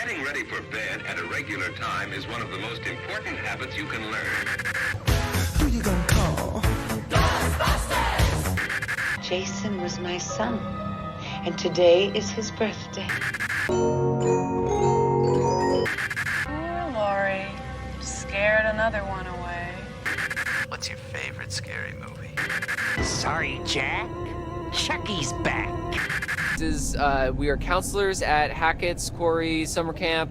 Getting ready for bed at a regular time is one of the most important habits you can learn. Who you gonna call? Jason was my son, and today is his birthday. Oh, Lori, scared another one away. What's your favorite scary movie? Sorry, Jack. Chucky's back. We are counselors at Hackett's Quarry Summer Camp.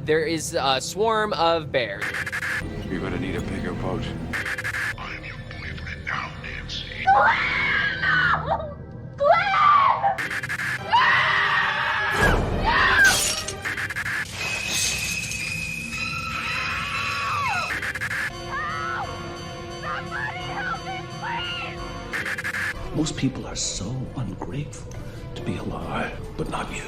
There is a swarm of bears. You're gonna need a bigger boat. I'm your boyfriend now, Nancy. Most people are so ungrateful to be alive, but not you.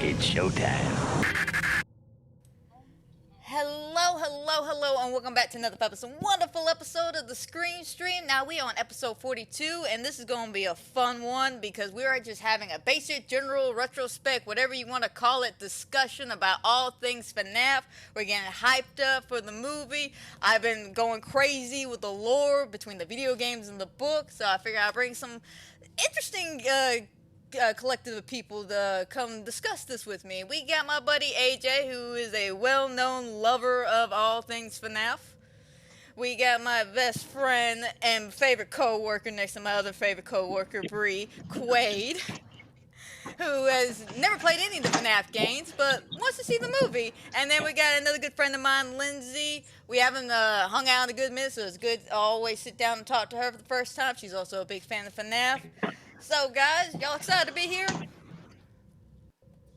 It's showtime. Hello, and welcome back to another wonderful episode of the Screen Stream. Now we are on episode 42, and this is going to be a fun one because we are just having a basic, general, retrospect, whatever you want to call it, discussion about all things FNAF. We're getting hyped up for the movie. I've been going crazy with the lore between the video games and the book, so I figured I'd bring some interesting collective of people to come discuss this with me. We got my buddy AJ, who is a well-known lover of all things FNAF. We got my best friend and favorite co-worker next to my other favorite co-worker, Bree, Quaid, who has never played any of the FNAF games, but wants to see the movie. And then we got another good friend of mine, Lindsay. We haven't hung out in a good minute, so it's good to always sit down and talk to her for the first time. She's also a big fan of FNAF. So, guys, y'all excited to be here?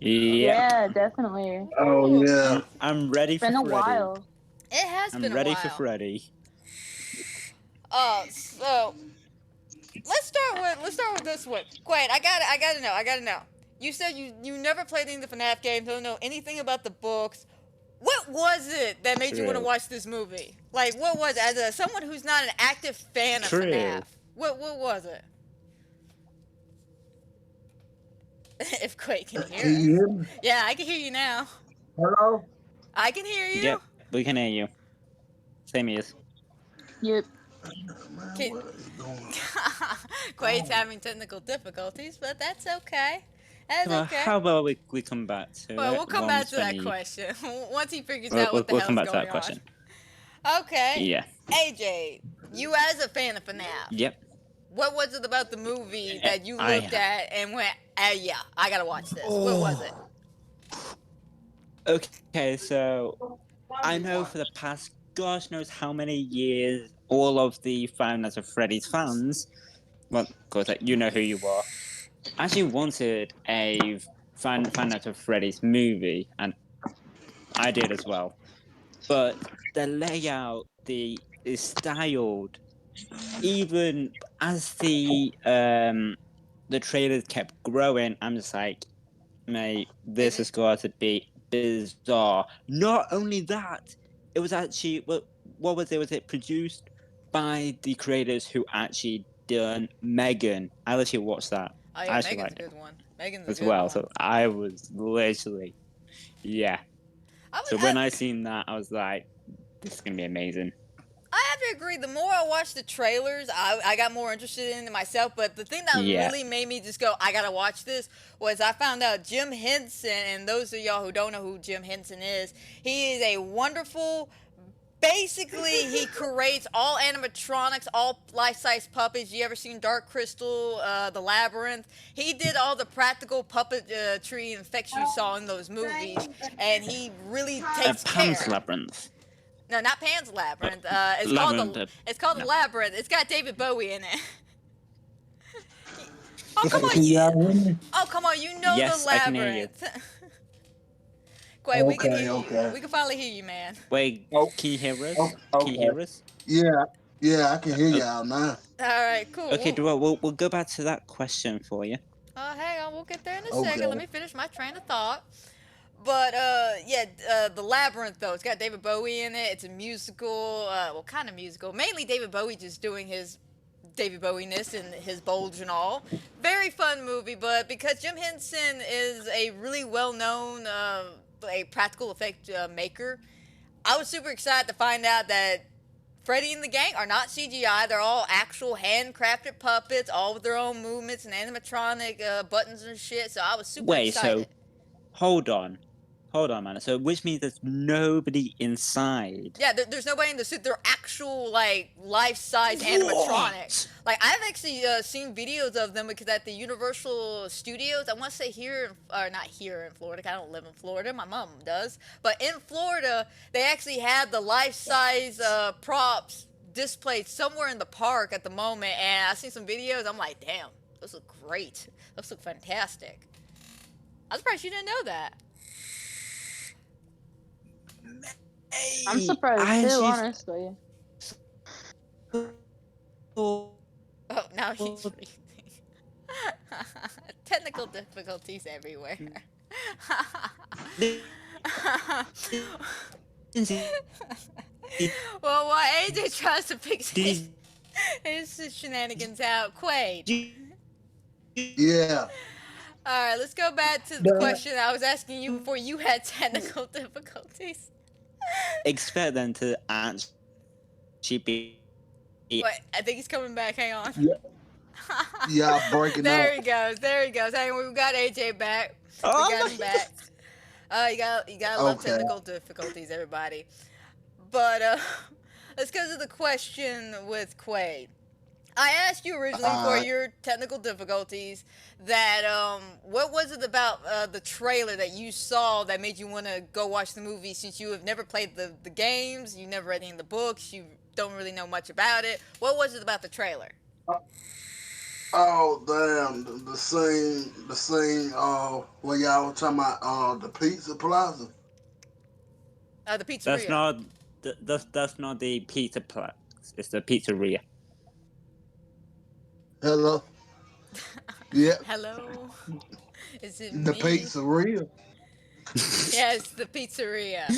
Yeah, definitely. Oh, yeah. I'm ready for Freddy. It's been a while. It has been a while. I'm ready for Freddy. So let's start with this one. Quaid, I gotta know. You said you never played any of the FNAF games, don't know anything about the books. What was it that made you want to watch this movie? Like, what was it? As someone who's not an active fan of FNAF, what was it? If Quaid can hear us. hear me? Yeah, I can hear you now. Hello? I can hear you. Yep, we can hear you. Same ears. Yep. Quaid's having technical difficulties, but that's okay. That's okay. How about we come back to Well, we'll come back to that question once he figures out what the hell's going on. We'll come back to that question. Okay. Yeah. AJ, you as a fan of FNAF. Yep. What was it about the movie that you looked at and went, yeah, I gotta watch this? What was it? Okay, so I know for the past gosh knows how many years, all of the Five Nights at Freddy's fans, well, of course, you know who you are, actually wanted a Five Nights at Freddy's movie, and I did as well. But the layout, is styled. Even as the trailers kept growing, I'm just like, mate, this has got to be bizarre. Not only that, it was actually what was it? Was it produced by the creators who actually done Megan? I literally watched that. Oh yeah, Megan's a good one. Megan's as well. So I was literally, yeah. So when I seen that, I was like, this is gonna be amazing. I have to agree. The more I watched the trailers, I got more interested in it myself. But the thing that really made me just go, I gotta watch this, was I found out Jim Henson, and those of y'all who don't know who Jim Henson is, he is a wonderful. Basically, he creates all animatronics, all life-size puppets. You ever seen Dark Crystal, The Labyrinth? He did all the practical puppetry effects you saw in those movies, and he really takes care. Pan's Labyrinth. No, not Pan's Labyrinth. It's called The Labyrinth. It's got David Bowie in it. Oh, come on. You know yes, The Labyrinth. I can hear you. Quay, we can hear you. We can finally hear you, man. Wait, can you hear us? Can you hear us? Yeah, I can hear y'all now. All right, cool. Okay, we'll go back to that question for you. Hang on, we'll get there in a second. Let me finish my train of thought. But yeah, the Labyrinth though, it's got David Bowie in it. It's a musical, well, kind of musical. Mainly David Bowie just doing his David Bowie-ness and his bulge and all. Very fun movie, but because Jim Henson is a really well-known a practical effect maker, I was super excited to find out that Freddy and the gang are not CGI. They're all actual handcrafted puppets, all with their own movements and animatronic buttons and shit. So I was super excited. So hold on. Hold on, man. So, which means there's nobody inside. Yeah, there's nobody in the suit. They're actual, like, life-size animatronics. Like, I've actually seen videos of them because at the Universal Studios, I want to say here, or not here in Florida, 'cause I don't live in Florida, my mom does, but in Florida, they actually have the life-size props displayed somewhere in the park at the moment, and I've seen some videos, I'm like, damn, those look great. Those look fantastic. I'm surprised you didn't know that. I'm surprised too, honestly. Oh, now he's reading. Technical difficulties everywhere. Well, while AJ tries to fix his shenanigans out, Quaid. Yeah. Alright, let's go back to the question I was asking you before you had technical difficulties. Expect them to actually be. Wait, I think he's coming back. Hang on. Yeah. Yeah, breaking there up. he goes. There he goes. Hang on, we got AJ back. Oh, we got him back. You gotta love technical difficulties, everybody. But let's go to the question with Quaid. I asked you originally for your technical difficulties that what was it about the trailer that you saw that made you want to go watch the movie, since you have never played the games, you never read any of the books, you don't really know much about it. What was it about the trailer? Oh damn! The scene. When y'all were talking about the pizza plaza. The pizzeria. That's not the pizza place. It's the pizzeria. Hello. Yeah. Hello. Is it the me? pizzeria? Yes, the pizzeria.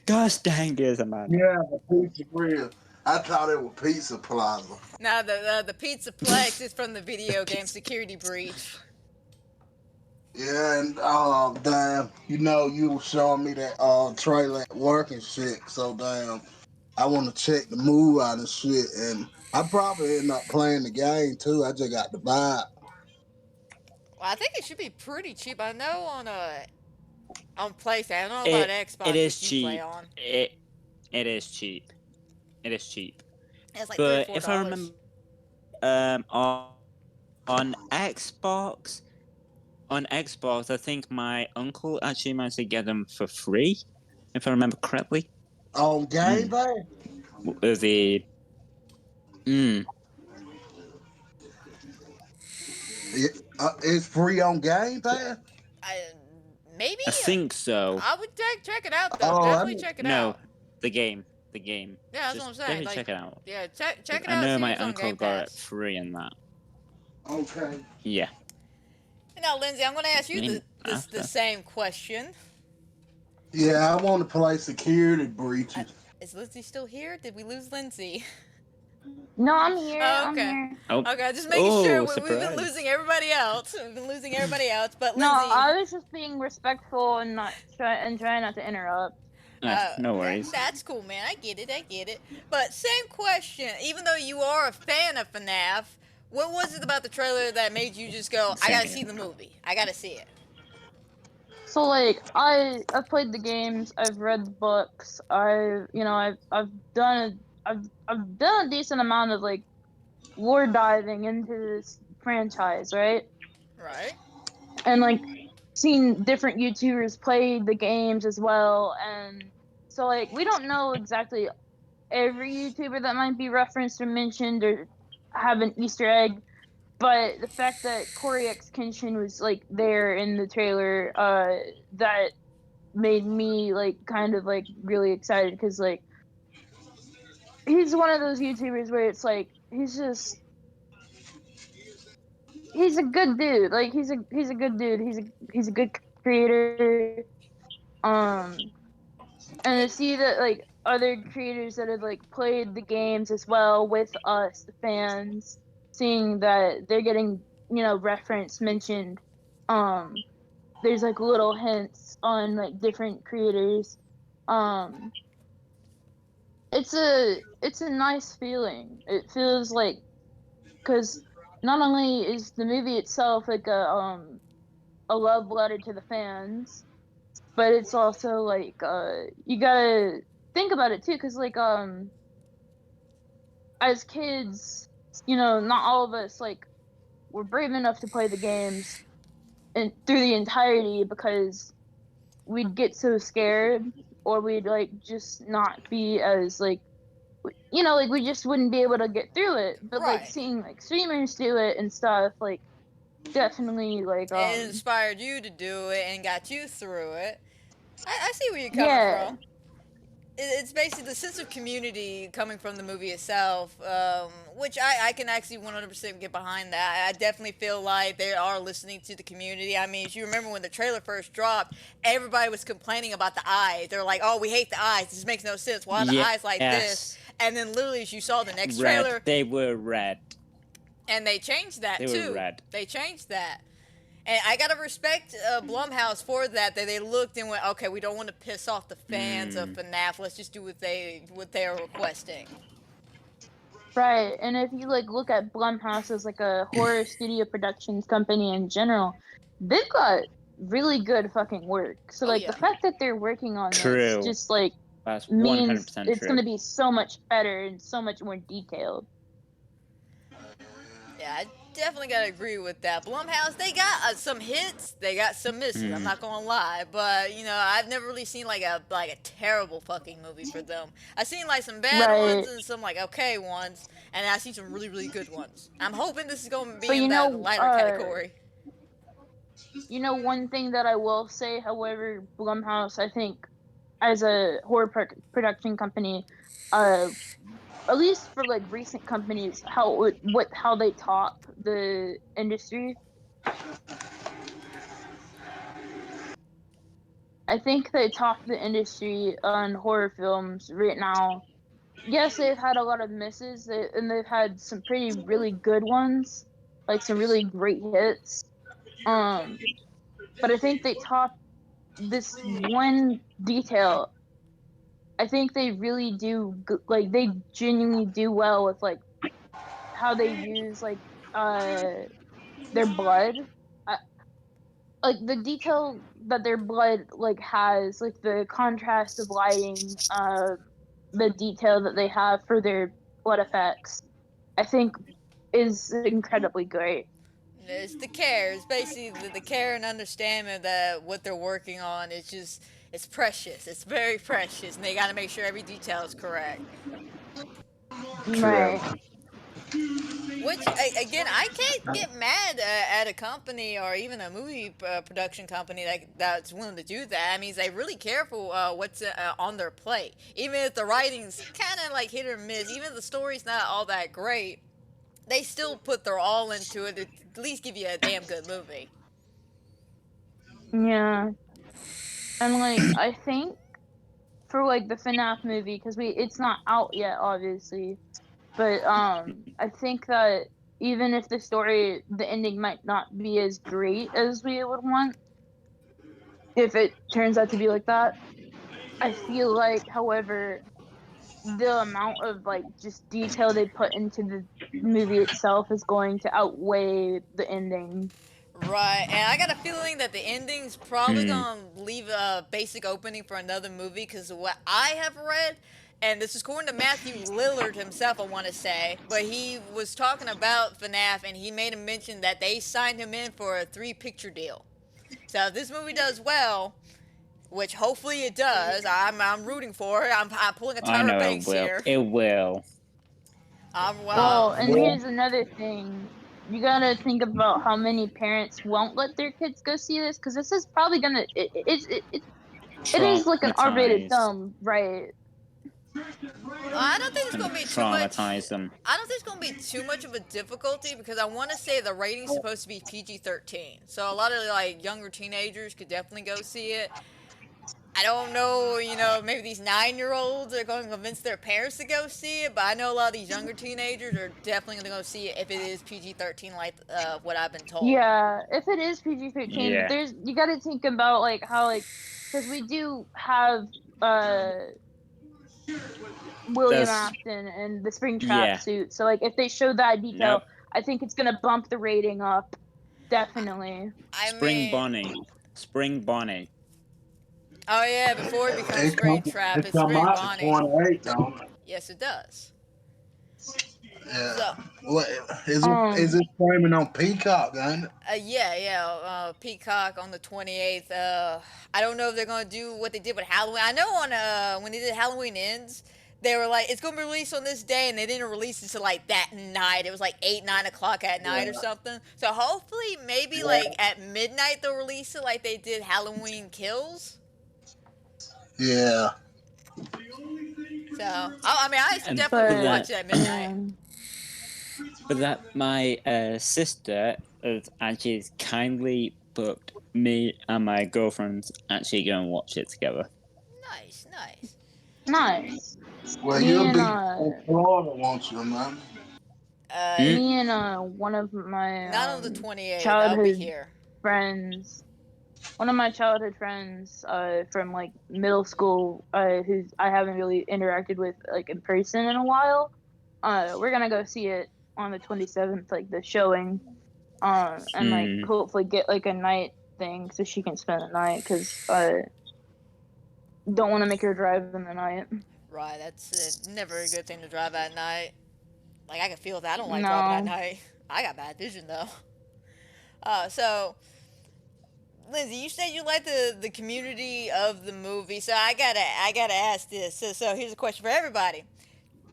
Gosh dang it, man. Yeah, the pizzeria. I thought it was Pizza Plaza. No, the Pizzaplex is from the video game Security Breach. Yeah, and damn, you were showing me that trailer at work and shit. So damn, I want to check the move out and shit, and I probably end up playing the game too. I just got to buy it. Well, I think it should be pretty cheap. I know on PlayStation. I don't know about Xbox. It is you cheap. Play on. It is cheap. It is cheap. It's like but $3 or $4. If I remember, on Xbox, I think my uncle actually managed to get them for free, if I remember correctly. On Game Pass? It's free on Game Pass? Maybe? I think so. I would check it out, though. Definitely check it out. No, the game. Yeah, that's what I'm saying. Definitely check it out. Yeah, check it out. I know my uncle got it free in that. Okay. Yeah. Now, Lindsay, I'm going to ask you the same question. Yeah, I want to play Security Breaches. Is Lindsay still here? Did we lose Lindsay? No, I'm here. Oh, okay. I'm here. Okay, just making sure. We've been losing everybody else. But Lindsay... No, I was just being respectful and trying not to interrupt. No worries. That's cool, man. I get it. But same question. Even though you are a fan of FNAF, what was it about the trailer that made you just go, I gotta see the movie. I gotta see it. So like I've played the games, I've read the books, I've done a decent amount of like lore diving into this franchise, right? Right. And like seen different YouTubers play the games as well, and so like we don't know exactly every YouTuber that might be referenced or mentioned or have an Easter egg, but the fact that Corey X Kenshin was like there in the trailer, that made me like kind of like really excited, because like he's one of those YouTubers where it's like he's a good dude. Like he's a good dude. He's a good creator. Um, and to see that like other creators that have like played the games as well with us, the fans, seeing that they're getting, you know, reference mentioned. Um, there's like little hints on like different creators. Um, it's a nice feeling. It feels like, because not only is the movie itself like a love letter to the fans, but it's also like you gotta think about it too, because like as kids, you know, not all of us like were brave enough to play the games and through the entirety, because we'd get so scared, or we'd like just not be as like, you know, like we just wouldn't be able to get through it. But like Right. seeing like streamers do it and stuff, like definitely like It inspired you to do it and got you through it. I see where you're coming yeah. from. It's basically the sense of community coming from the movie itself, which I can actually 100% get behind that. I definitely feel like they are listening to the community. I mean, if you remember when the trailer first dropped, everybody was complaining about the eyes. They're like, oh, we hate the eyes. This makes no sense. Why are the eyes like this? Yes. And then literally, as you saw the next Red. trailer, They were red. and they changed that They too. were red. They changed that. And I gotta respect Blumhouse for that. That they looked and went, okay, we don't want to piss off the fans of FNAF. Let's just do what they are requesting. Right, and if you like look at Blumhouse as like a horror studio productions company in general, they've got really good fucking work. So Oh like the yeah. fact that they're working on this True. just like That's means 100% it's true. gonna be so much better and so much more detailed. Yeah, I definitely gotta agree with that. Blumhouse, they got some hits, they got some misses. I'm not gonna lie, but you know, I've never really seen like a terrible fucking movie for them. I've seen like some bad ones Right. and some like okay ones, and I've seen some really really good ones. I'm hoping this is gonna be But in that lighter category. you know, one thing that I will say, however, Blumhouse, I think, as a horror production company, uh, at least for like recent companies, how they top the industry. I think they top the industry on horror films right now. Yes, they've had a lot of misses, and they've had some pretty really good ones, like some really great hits. Um, but I think they top this one detail. I think they really do like they genuinely do well with like how they use like their blood. I, like the detail that their blood like has, like the contrast of lighting, the detail that they have for their blood effects, I think is incredibly great. It's the care. It's basically the care and understanding that what they're working on is just it's precious. It's very precious, and they got to make sure every detail is correct. True. Right. Which again, I can't get mad at a company or even a movie production company that's willing to do that. I mean, they really careful what's on their plate. Even if the writing's kind of like hit or miss, even if the story's not all that great, they still put their all into it to at least give you a damn good movie. Yeah. And like I think for like the FNAF movie, because we it's not out yet, obviously, but I think that even if the ending might not be as great as we would want, if it turns out to be like that, I feel like, however, the amount of like just detail they put into the movie itself is going to outweigh the ending. Right, and I got a feeling that the ending's probably gonna leave a basic opening for another movie because what I have read, and this is according to Matthew Lillard himself, I want to say, but he was talking about FNAF and he made a mention that they signed him in for a 3-picture deal. So if this movie does well, which hopefully it does, I'm rooting for it. I'm pulling a I Tyra know Banks it will. here. It will. Well, and here's another thing. You gotta think about how many parents won't let their kids go see this, because this is probably gonna it is like an R-rated Traumatize. film, right? I don't think it's gonna be too much. Traumatize them. I don't think it's gonna be too much of a difficulty because I want to say the rating's supposed to be PG-13, so a lot of like younger teenagers could definitely go see it. I don't know, maybe these 9-year-olds are going to convince their parents to go see it, but I know a lot of these younger teenagers are definitely going to go see it if it is PG-13, like what I've been told. Yeah, if it is PG-13, Yeah. but you got to think about like how like because we do have William That's Afton and the Springtrap yeah. suit, so like if they show that detail, Nope. I think it's gonna bump the rating up, definitely. I Spring mean, Bonnie. Spring Bonnie. oh yeah, before it becomes Springtrap, It it's come Spring out in Bonnie. 28, don't it? Yes, it does. Yeah. So, What is Um, it streaming on Peacock, ain't it? yeah, Peacock on the 28th. I don't know if they're gonna do what they did with Halloween. I know on when they did Halloween Ends, they were like, it's gonna be released on this day, and they didn't release it till like that night. It was like 8, 9 o'clock at night or something. So hopefully, maybe like at midnight they'll release it, like they did Halloween Kills. Yeah. So I mean, I And definitely for would watch that, it at midnight. my sister has actually kindly booked me and my girlfriend actually go and watch it together. Nice, nice. nice. Well, Me you'll and be in Florida, won't you, man? Hmm? me and one of my Not on the 28th. I'll be childhood here. friends, one of my childhood friends from like middle school, who's I haven't really interacted with like in person in a while. We're gonna go see it on the 27th, like the showing, and like Hmm. hopefully get like a night thing so she can spend the night because don't want to make her drive in the night. Right, that's never a good thing to drive at night. Like I can feel that. I don't like driving at No, night. I got bad vision though. So Lindsay, you said you like the community of the movie, so I gotta ask this. So here's a question for everybody: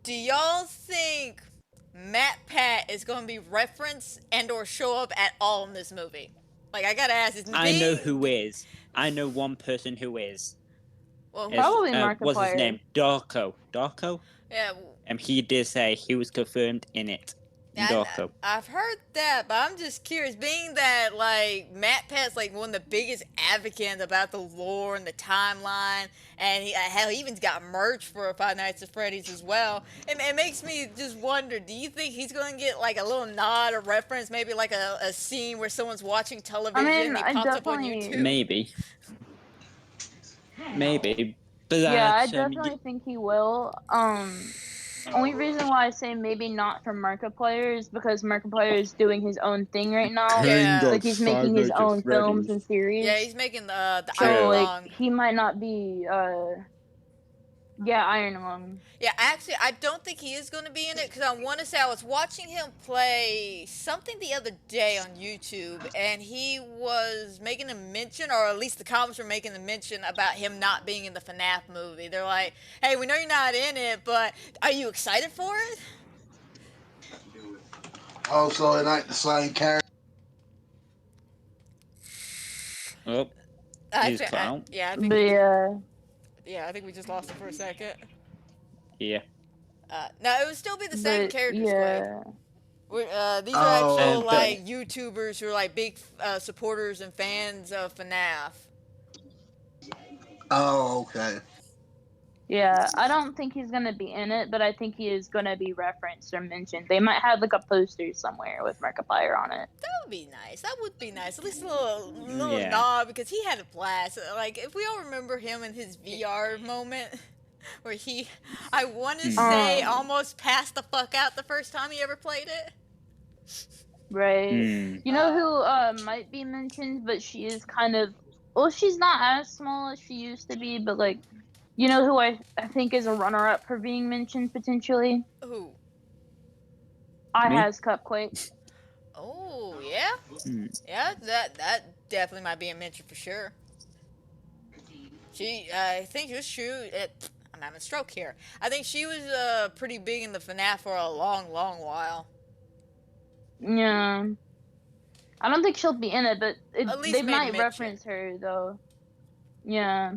do y'all think Matt Pat is going to be referenced and or show up at all in this movie? Like I gotta ask, is I know being who is. I know one person who is. well, Is probably what's his Markiplier. name? Darko. Darko? yeah. He did say he was confirmed in it. Darko. I've heard that, but I'm just curious. Being that like Matt Pat's like one of the biggest advocates about the lore and the timeline, and hell, he even got merch for Five Nights at Freddy's as well. It makes me just wonder: do you think he's going to get like a little nod or reference, maybe like a scene where someone's watching I television mean, and he I pops up on definitely, YouTube? Maybe. Maybe. But yeah, I that's definitely think he will. Only reason why I say maybe not for Markiplier is because Markiplier is doing his own thing right now. King Yeah, of Like he's making his Five Nights at own films Freddy's. and yeah, series. he's making the So Iron True. like Lung. he might not be yeah, Iron Lung. Yeah, actually, I don't think he is going to be in it because I want to say I was watching him play something the other day on YouTube, and he was making a mention, or at least the comments were making a mention about him not being in the FNAF movie. They're like, "Hey, we know you're not in it, but are you excited for it?" Oh, so it ain't the same character. Oh, I he's think, cut out. yeah, But yeah, I think we just lost him for a second. Yeah. No, it would still be the same but characters, Quake. yeah. These are Oh, actual But like YouTubers who are like big supporters and fans of FNAF. oh, okay. Yeah, I don't think he's gonna be in it, but I think he is gonna be referenced or mentioned. They might have like a poster somewhere with Markiplier on it. That would be nice. That would be nice. At least a little yeah. nod because he had a blast. Like if we all remember him in his VR moment where I want to say Um, almost passed the fuck out the first time he ever played it. right. Hmm. You know who might be mentioned, but she is kind of well, she's not as small as she used to be, but like you know who I think is a runner up for being mentioned potentially? Who? I Me? has Cupquake. Oh yeah, Hmm. yeah. That definitely might be a mention for sure. I think she was I'm having a stroke here. I think she was pretty big in the FNAF for a long, long while. Yeah. I don't think she'll be in it, but At they least made a might mention. reference her though. Yeah.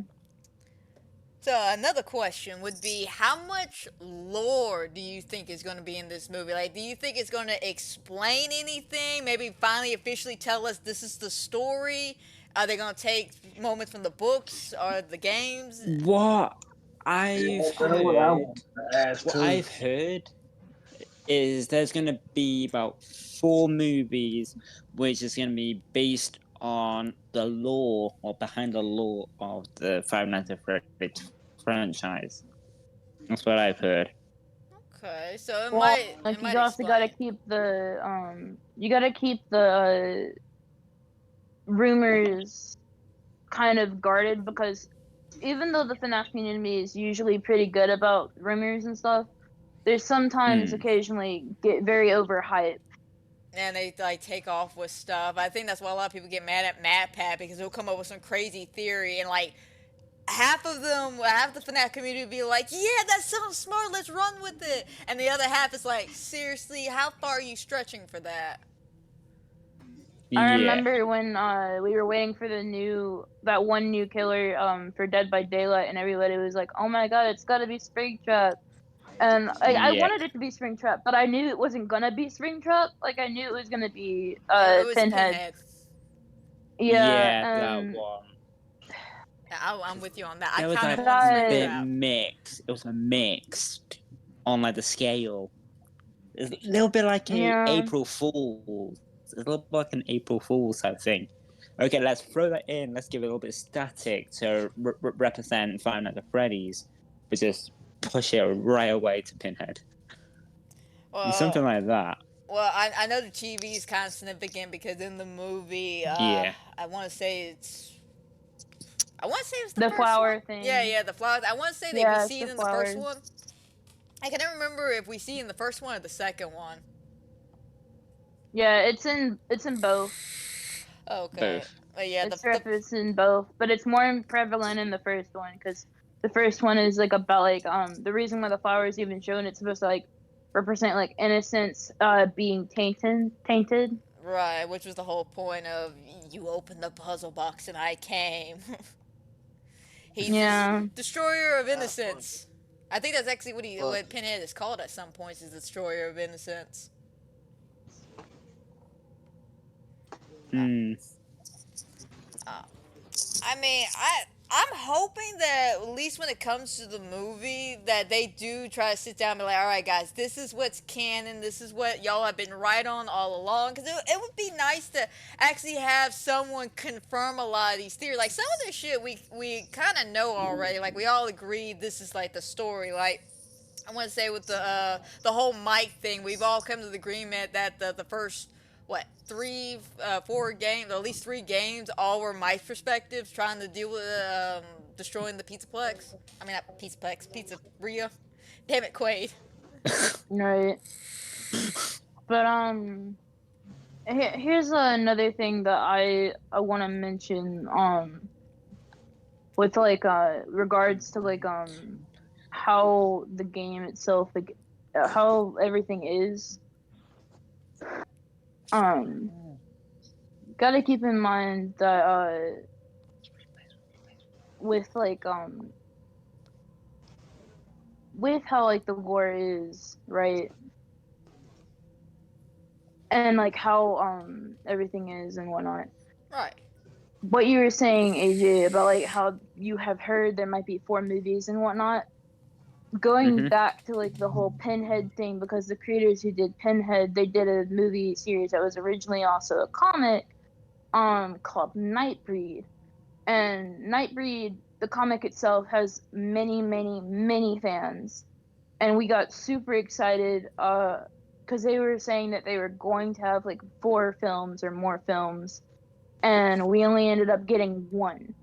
So another question would be, how much lore do you think is going to be in this movie? Like, do you think it's going to explain anything? Maybe finally officially tell us this is the story? Are they gonna take moments from the books or the games? What I've heard, what too. I've heard is there's going to be about 4 movies, which is going to be based on the lore or behind the lore of the Five Nights at Freddy's franchise. That's what I've heard. Okay, so it Well, might like it you might also gotta explain. keep the rumors kind of guarded, because even though the FNAF community is usually pretty good about rumors and stuff, they sometimes occasionally get very overhyped. And they like take off with stuff. I think that's why a lot of people get mad at MatPat because he'll come up with some crazy theory and like half the FNAF community will be like, yeah, that sounds smart, let's run with it. And the other half is like, seriously, how far are you stretching for that? I Yeah. remember when we were waiting for that one new killer for Dead by Daylight, and everybody was like, "Oh my god, it's gotta be Springtrap." And I Yeah. wanted it to be Springtrap, but I knew it wasn't gonna be Springtrap. Like I knew it was gonna be It was Pinhead. Pinhead. Yeah, Yeah, that and one. I'm with you on that. I That was kind like of want a bit Springtrap. mixed. It was a mixed on like the scale. It's a little bit like a yeah. April Fool's. It's a little bit like an April Fool's type thing. Okay, let's throw that in. Let's give it a little bit of static to represent Five Nights at Freddy's, but just push it right away to Pinhead. Something like that. Well, I know the TV is kind of significant because in the movie, Yeah. I want to say it's the The first flower one. thing. Yeah, the flowers. I want to say that Yeah, we it's see the it in the first flowers. one. I can never remember if we see it in the first one or the second one. Yeah, it's in both. Okay. Both. Yeah, It's referenced in both, but it's more prevalent in the first one because the first one is like about like the reason why the flower is even shown. It's supposed to like represent like innocence being tainted. right, which was the whole point of you opened the puzzle box and I came. He's Yeah. destroyer of innocence. I think that's actually what Pinhead is called at some points, is the destroyer of innocence. I mean, I'm hoping that at least when it comes to the movie, that they do try to sit down and be like, all right, guys, this is what's canon. This is what y'all have been right on all along. Because it would be nice to actually have someone confirm a lot of these theories. Like, some of this shit we kind of know already. Like, we all agree this is, like, the story. Like, I want to say with the whole Mike thing, we've all come to the agreement that the first, 4 games, or at least 3 games, all were Mike's perspectives, trying to deal with destroying the Pizzaplex. I mean, not Pizzaplex, Pizzeria. Damn it, Quaid. Right. But here's another thing that I want to mention with like regards to like how the game itself, like how everything is. Gotta keep in mind that with like with how like the lore is, right, and like how everything is and whatnot. Right. What you were saying, AJ, about like how you have heard there might be 4 movies and whatnot. Going back to like the whole Pinhead thing, because the creators who did Pinhead, they did a movie series that was originally also a comic called Nightbreed. And Nightbreed, the comic itself, has many fans. And we got super excited because they were saying that they were going to have like 4 films or more films, and we only ended up getting 1.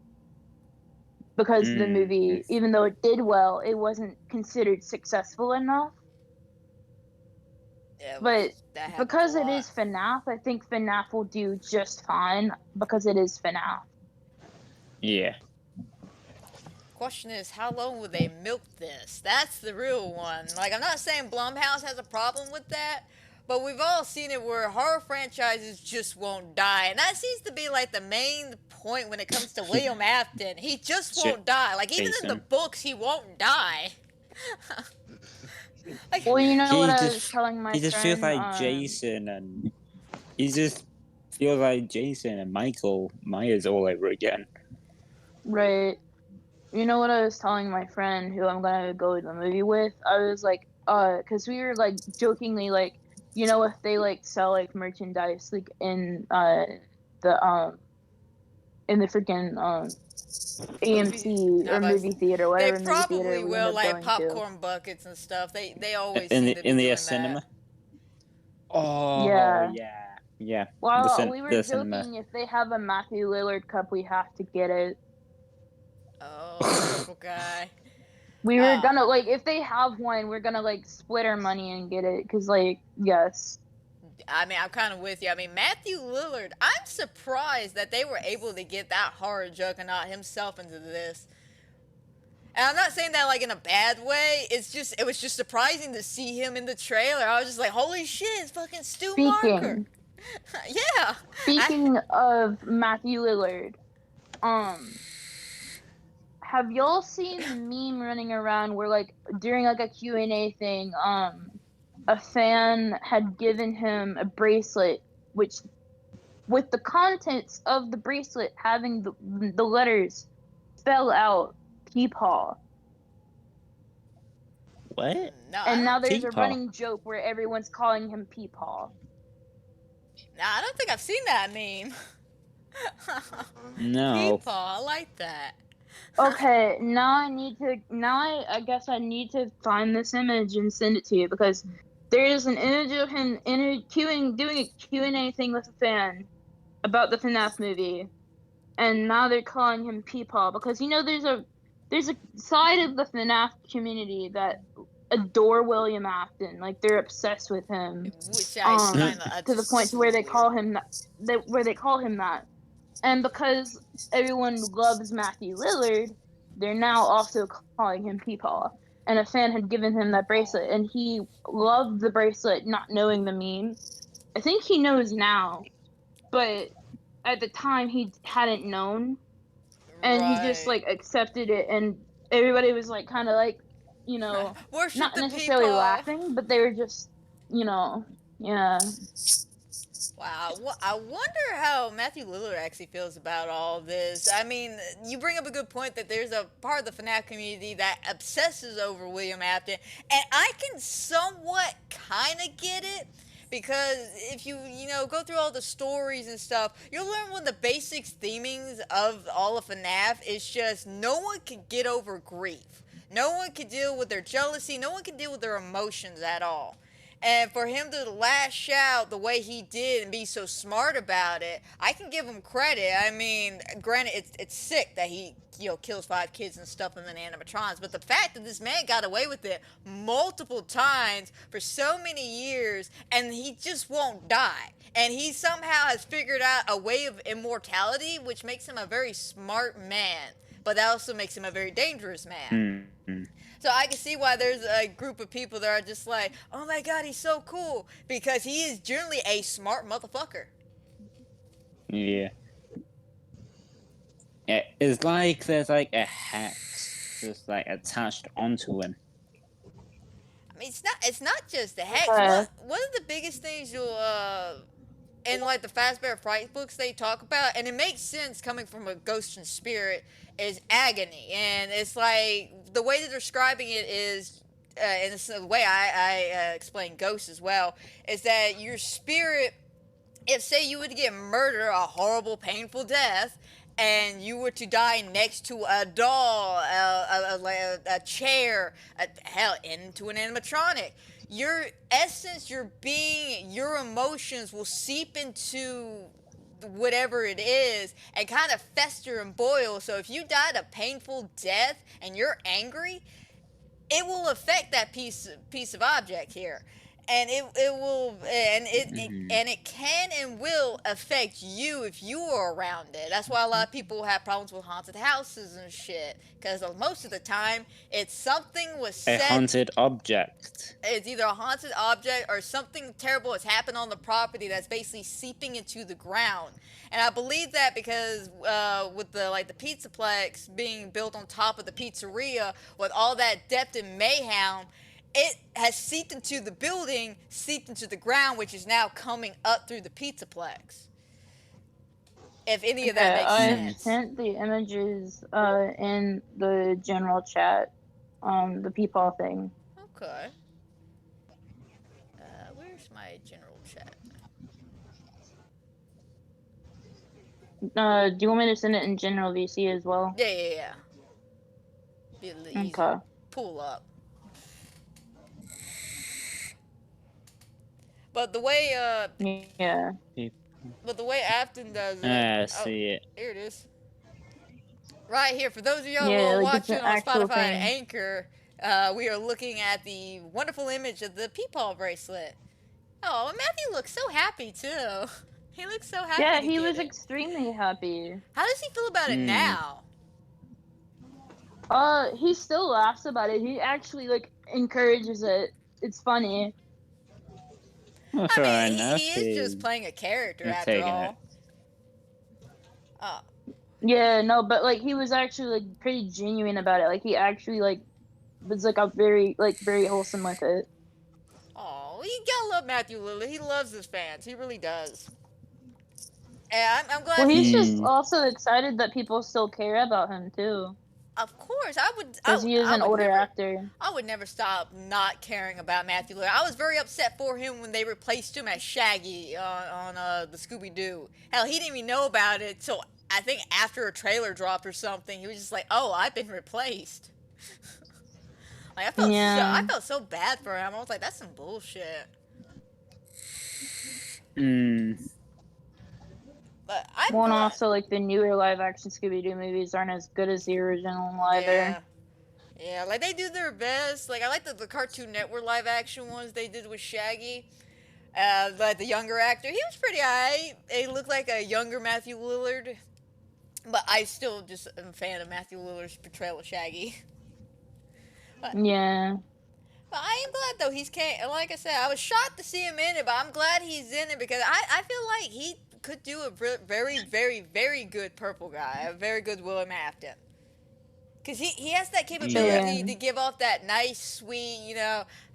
Because the movie, even though it did well, it wasn't considered successful enough. Yeah, but because it is FNAF, I think FNAF will do just fine because it is FNAF. Yeah. Question is, how long will they milk this? That's the real one. Like, I'm not saying Blumhouse has a problem with that, but we've all seen it where horror franchises just won't die. And that seems to be, like, the main point when it comes to William Afton. He just won't die. Like, even in the books, he won't die. Like, well, you know what I was telling my friend? He just feels like Jason, and he's just feels like Jason and Michael Myers all over again. Right. You know what I was telling my friend who I'm gonna go to the movie with? I was like, cause we were like jokingly like, if they like sell like merchandise like the in the freaking AMC How or about movie theater, they whatever movie theater probably we end will up like going to. popcorn buckets and stuff. They always In seem the to be in the doing cinema. that. Oh Yeah. yeah. Well, we were The cinema. joking if they have a Matthew Lillard cup, we have to get it. Oh, purple guy. We were gonna like if they have one, we're gonna like split our money and get it because like yes. I mean, I'm kind of with you. I mean, Matthew Lillard, I'm surprised that they were able to get that horror juggernaut himself into this. And I'm not saying that like in a bad way. It was just surprising to see him in the trailer. I was just like, holy shit, it's fucking Stu Marker. Yeah. Speaking of Matthew Lillard, have y'all seen the meme running around where like during like a Q&A thing, a fan had given him a bracelet which with the contents of the bracelet having the letters spell out Peepaw. What? No, and now there's Peepaw. a running joke where everyone's calling him Peepaw. Nah, I don't think I've seen that meme. No. Peepaw, I like that. Okay, now I guess I need to find this image and send it to you because there is an image of him doing a Q&A thing with a fan about the FNAF movie, and now they're calling him Peepaw because there's a side of the FNAF community that adore William Afton, like they're obsessed with him, Which I find to the point to where they call him that. And because everyone loves Matthew Lillard, they're now also calling him Peepaw. And a fan had given him that bracelet, and he loved the bracelet, not knowing the meme. I think he knows now, but at the time he hadn't known, and he just like accepted it, and everybody was like kind of like, Worship not the necessarily Peepaw. laughing, but they were just, yeah. Wow, I wonder how Matthew Lillard actually feels about all this. I mean, you bring up a good point that there's a part of the FNAF community that obsesses over William Afton, and I can somewhat kind of get it. Because if you go through all the stories and stuff, you'll learn one of the basic themings of all of FNAF is just no one can get over grief. No one can deal with their jealousy. No one can deal with their emotions at all. And for him to lash out the way he did and be so smart about it, I can give him credit. I mean, granted, it's sick that he kills 5 kids and stuff them in animatronics, but the fact that this man got away with it multiple times for so many years and he just won't die. And he somehow has figured out a way of immortality, which makes him a very smart man, but that also makes him a very dangerous man. Mm-hmm. So I can see why there's a group of people that are just like, oh my god, he's so cool. Because he is generally a smart motherfucker. Yeah. It's like there's like a hex just like attached onto him. I mean, it's not just the hex. One of the biggest things you'll in like the Fazbear Fright books they talk about, and it makes sense coming from a ghost and spirit, is agony. And it's like the way they're describing it is, and it's the way I explain ghosts as well, is that your spirit, if say you were to get murdered, a horrible, painful death, and you were to die next to a doll, a chair, hell, into an animatronic, your essence, your being, your emotions will seep into whatever it is and kind of fester and boil. So if you died a painful death and you're angry, it will affect that piece of object here. And it will, and it can and will affect you if you are around it. That's why a lot of people have problems with haunted houses and shit. Because most of the time, it's something was said. A haunted object. It's either a haunted object or something terrible has happened on the property that's basically seeping into the ground. And I believe that because with the Pizzaplex being built on top of the pizzeria, with all that depth and mayhem, it has seeped into the building, seeped into the ground, which is now coming up through the Pizzaplex. If any of that Okay, makes I sense. sent the images in the general chat, the peepaw thing. Okay. Where's my general chat? Do you want me to send it in general VC as well? Yeah. Be a little easier Okay. to pull up. But the way Yeah. Afton does it. I Oh, see it. here it is. Right here, for those of y'all who Yeah, are like it's an watching on actual Spotify and thing. Anchor, we are looking at the wonderful image of the peepaw bracelet. Oh, Matthew looks so happy too. He looks so happy Yeah, to he get was it. extremely happy. How does he feel about it now? He still laughs about it. He actually like encourages it. It's funny. Well, I fair mean, enough. he is just playing a character He's after taking it. all. Oh, Yeah, no, but like he was actually like pretty genuine about it. Like he actually like was like a very wholesome with it. oh, you gotta love Matthew Lillard. He loves his fans. He really does. And I'm glad Well, he's he. just also excited that people still care about him too, Of course, I would. because he is I an would older never. actor. I would never stop not caring about Matthew Lillard. I was very upset for him when they replaced him as Shaggy on the Scooby Doo. Hell, he didn't even know about it till I think after a trailer dropped or something. He was just like, "Oh, I've been replaced." Like I Yeah. felt so bad for him. I was like, "That's some bullshit." But I'm Well, and glad. also like the newer live action Scooby Doo movies aren't as good as the original either. Yeah, like they do their best. Like I like the Cartoon Network live action ones they did with Shaggy. Like the younger actor, he was pretty alright. He looked like a younger Matthew Lillard, but I still just am a fan of Matthew Lillard's portrayal of Shaggy. Yeah. But I am glad though he's came. Like I said, I was shocked to see him in it, but I'm glad he's in it because I feel like he could do a very, very, very good purple guy, a very good William Afton. Cause he has that capability Yeah. to give off that nice, sweet,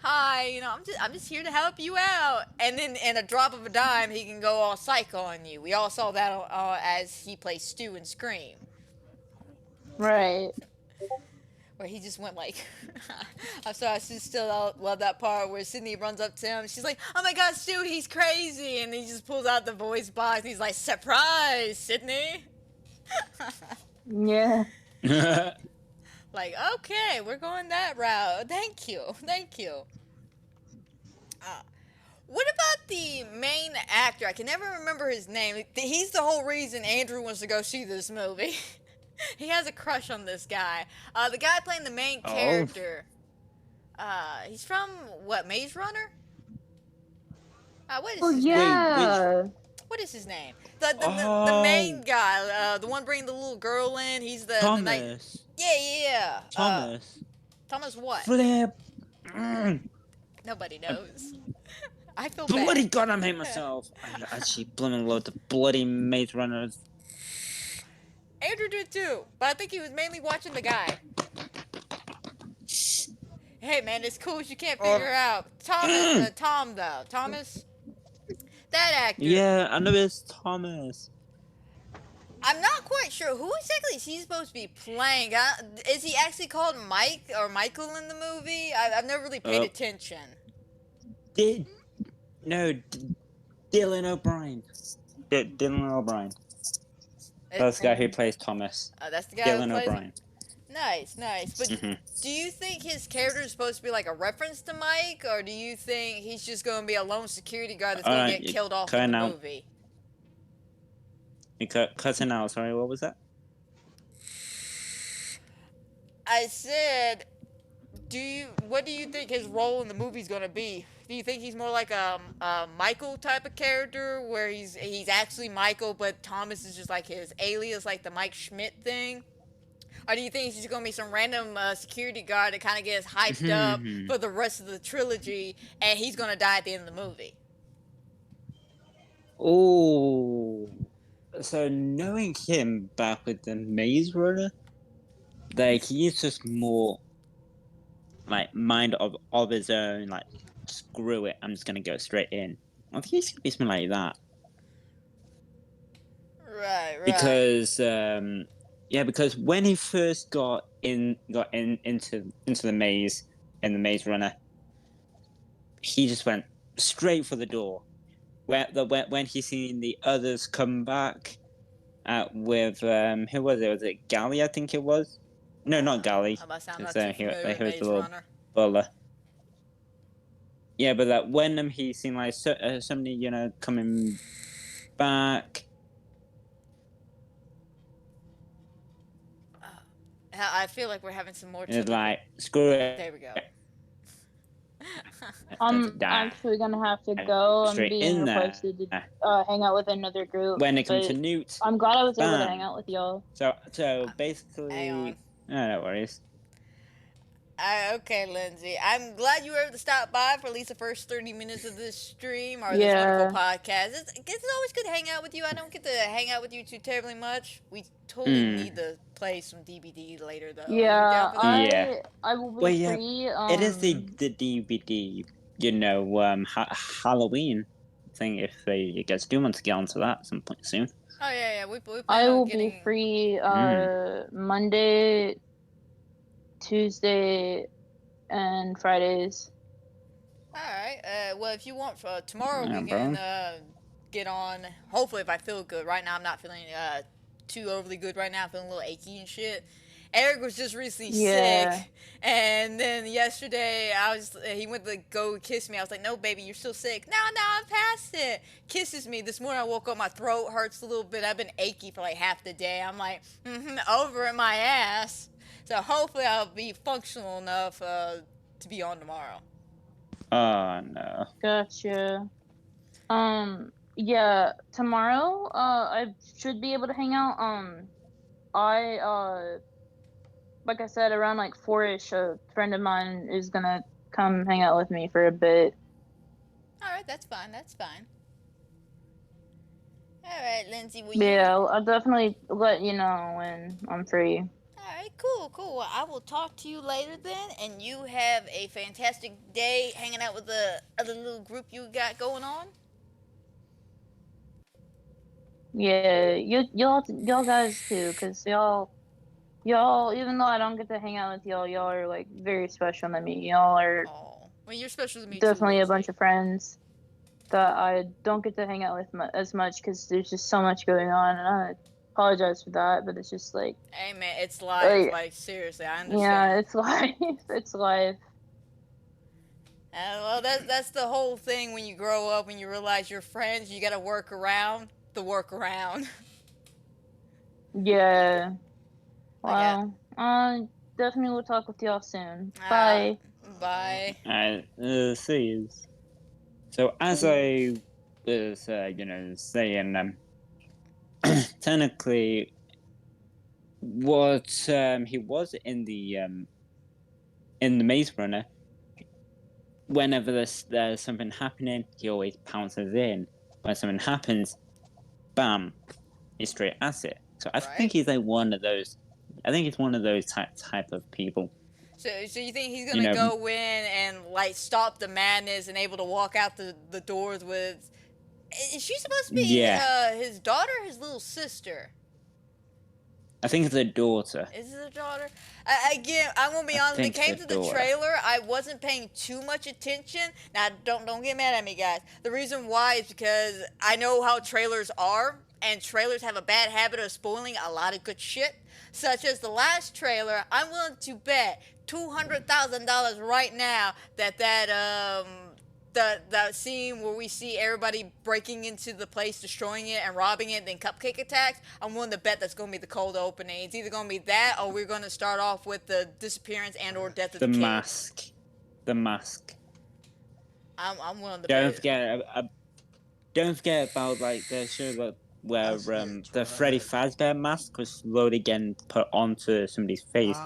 hi, I'm just here to help you out, and then in a drop of a dime, he can go all psycho on you. We all saw that as he plays Stu in Scream, Right. where he just went like, I'm sorry, I still love that part where Sydney runs up to him, and she's like, oh my God, Stu, he's crazy, and he just pulls out the voice box, and he's like, surprise, Sydney. Yeah. Like, okay, we're going that route. Thank you. What about the main actor? I can never remember his name. He's the whole reason Andrew wants to go see this movie. He has a crush on this guy. The guy playing the main character. He's from, what, Maze Runner? What is his name? Yeah. What is his name? The main guy, the one bringing the little girl in. He's the Thomas. Yeah. Thomas. Thomas what? Flip. Nobody knows. I feel Bloody bad. God, I hate myself. I actually blooming load the bloody Maze Runners. Andrew did too, but I think he was mainly watching the guy. Hey man, it's cool if you can't figure out. Thomas? That actor. Yeah, I know it's Thomas. I'm not quite sure who exactly is he supposed to be playing. Is he actually called Mike or Michael in the movie? I've never really paid attention. Dylan O'Brien. Dylan O'Brien. That's the guy who plays Thomas. That's the guy Dylan who plays O'Brien. Nice. But do you think his character is supposed to be like a reference to Mike, or do you think he's just going to be a lone security guard that's going to get killed off in the movie? You cutting out. Sorry, what was that? I said, what do you think his role in the movie is going to be? Do you think he's more like a Michael type of character, where he's actually Michael, but Thomas is just like his alias, like the Mike Schmidt thing? Or do you think he's just going to be some random security guard that kind of gets hyped up for the rest of the trilogy, and he's going to die at the end of the movie? Oh, so knowing him back with the Maze Runner, like he's just more like mind of his own. Like, screw it, I'm just gonna go straight in. I think he's gonna be something like that. Right. Because because when he first got into the maze in the Maze Runner, he just went straight for the door. When he seen the others come back with who was it? Was it Gally? I think it was. No, not Gally. I'm not Because too familiar with he was the Maze little Runner. butler. Yeah, but when he seen like somebody coming back. I feel like we're having some more It's trouble. like screw it. There we go. I'm actually gonna have to go. I'm Straight being in there. requested to hang out with another group. When it comes to But Newt, I'm glad I was able to bam. hang out with y'all. So basically, Hang on. no worries. Okay, Lindsay. I'm glad you were able to stop by for at least the first 30 minutes of this stream or this Yeah. wonderful podcast. It's always good to hang out with you. I don't get to hang out with you too terribly much. We totally need to play some DBD later, though. Yeah, You down for that? I will be Well, yeah, free. it is the DVD, Halloween thing. If you guys do want to get onto that at some point soon. Oh, yeah. We plan I on will getting... be free Monday, Tuesday, and Fridays. Alright, well, if you want, for tomorrow we bro. can get on, hopefully if I feel good. Right now I'm not feeling too overly good right now. I'm feeling a little achy and shit. Eric was just recently sick, and then yesterday he went to go kiss me. I was like, no, baby, you're still sick. No, I'm past it. Kisses me. This morning I woke up, my throat hurts a little bit. I've been achy for like half the day. I'm like, over in my ass. So hopefully I'll be functional enough to be on tomorrow. Oh no. Gotcha. Yeah, tomorrow, I should be able to hang out. Like I said, around like 4-ish, a friend of mine is gonna come hang out with me for a bit. Alright, that's fine. Alright, Lindsay, Yeah, I'll definitely let you know when I'm free. Alright, cool. Well, I will talk to you later then, and you have a fantastic day hanging out with the other little group you got going on. Yeah, y'all guys too, cause y'all, even though I don't get to hang out with y'all are like very special to me. Y'all are well, you're special to me definitely too, a bunch of friends that I don't get to hang out with as much because there's just so much going on, and I apologize for that. But it's just like, hey man, it's life. Like seriously, I understand. Yeah, it's life. It's life. Well, that's the whole thing when you grow up, when you realize your friends, you gotta work around the workaround. Yeah. Well, definitely we'll talk with y'all soon. Bye. Bye. See you. So as I was, saying, technically, what he was in the Maze Runner. Whenever there's something happening, he always pounces in. When something happens, bam, he's straight at it. So I think he's like one of those. I think he's one of those type of people. So you think he's gonna go in and like stop the madness and able to walk out the doors with? Is she supposed to be his daughter, or his little sister? I think it's a daughter. Is it a daughter? Again, I'm gonna be honest. When it came to the trailer, I wasn't paying too much attention. Now, don't get mad at me, guys. The reason why is because I know how trailers are, and trailers have a bad habit of spoiling a lot of good shit. Such as the last trailer, I'm willing to bet $200,000 right now that scene where we see everybody breaking into the place, destroying it, and robbing it, then cupcake attacks, I'm willing to bet that's going to be the cold opening. It's either going to be that, or we're going to start off with the disappearance and or death of the kid. The mask. I'm willing to bet. Don't forget about like the show where the Freddy Fazbear mask was slowly getting put onto somebody's face.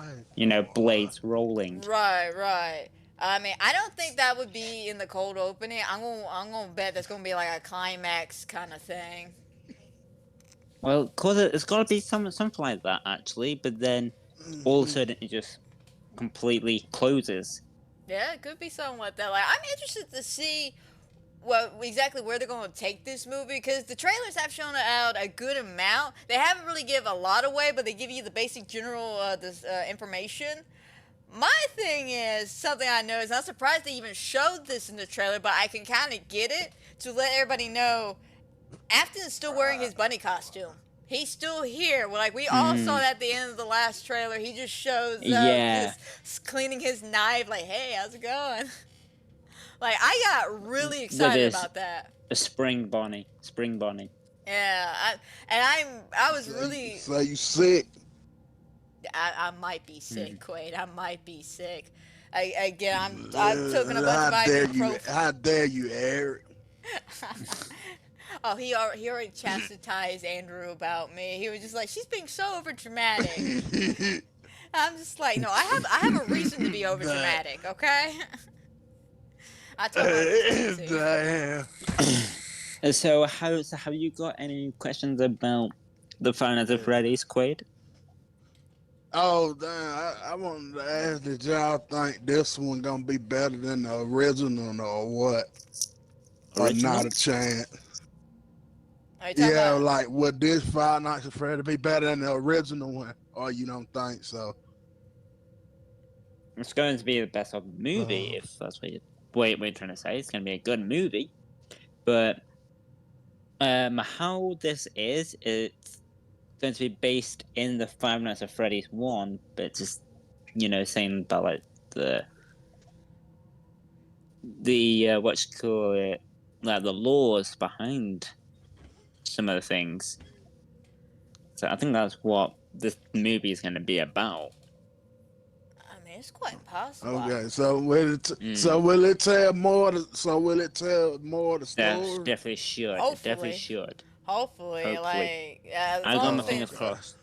Blades rolling. Right. I mean, I don't think that would be in the cold opening. I'm gonna bet that's gonna be like a climax kind of thing. Well, cause it's got to be something like that actually. But then all of a sudden it just completely closes. Yeah, it could be something like that. Like, I'm interested to see well, exactly where they're going to take this movie, because the trailers have shown out a good amount. They haven't really give a lot away, but they give you the basic general information. My thing is something I noticed. I'm surprised they even showed this in the trailer, but I can kind of get it to let everybody know. Afton is still wearing his bunny costume. He's still here. Like we all saw that at the end of the last trailer. He just shows up, just cleaning his knife. Like, hey, how's it going? Like, I got really excited about that. A spring bunny. Yeah, I was really. So you sick? I might be sick, Quaid. I might be sick. I'm taking a bunch of ibuprofen. How dare you, Eric? Oh, he already chastised Andrew about me. He was just like, she's being so over dramatic. I'm just like, no, I have a reason to be over dramatic, okay? I told him. So have you got any questions about the Five Nights at Freddy's, Quaid? Oh damn! I wanted to ask, did y'all think this one gonna be better than the original or what? Original? Or not a chance? Yeah, like would this Five Nights at Freddy be better than the original one, or you don't think so? It's going to be the best of the movie, if that's what you're trying to say. It's going to be a good movie, but how this is, it's going to be based in the Five Nights at Freddy's 1, but just, saying about like the what you call it, like the laws behind some of the things. So I think that's what this movie is going to be about. I mean, it's quite possible. Okay, so will it tell more? Will it tell more of the story? Yeah, definitely should. Hopefully. Like I got my fingers crossed.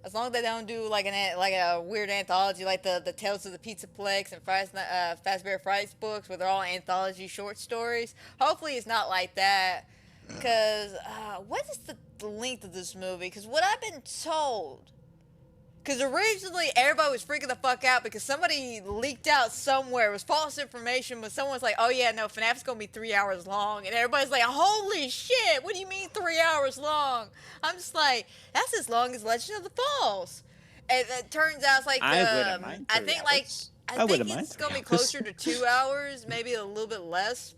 As long as they don't do like a weird anthology like the Tales of the Pizzaplex and Fazbear Frights books, where they're all anthology short stories. Hopefully, it's not like that. Because what is the length of this movie? Because what I've been told. Because originally everybody was freaking the fuck out because somebody leaked out somewhere. It was false information, but someone was like, oh yeah, no, FNAF's going to be 3 hours long. And everybody's like, holy shit, what do you mean 3 hours long? I'm just like, that's as long as Legend of the Falls. And it turns out it's like, I think it's going to be closer to 2 hours, maybe a little bit less.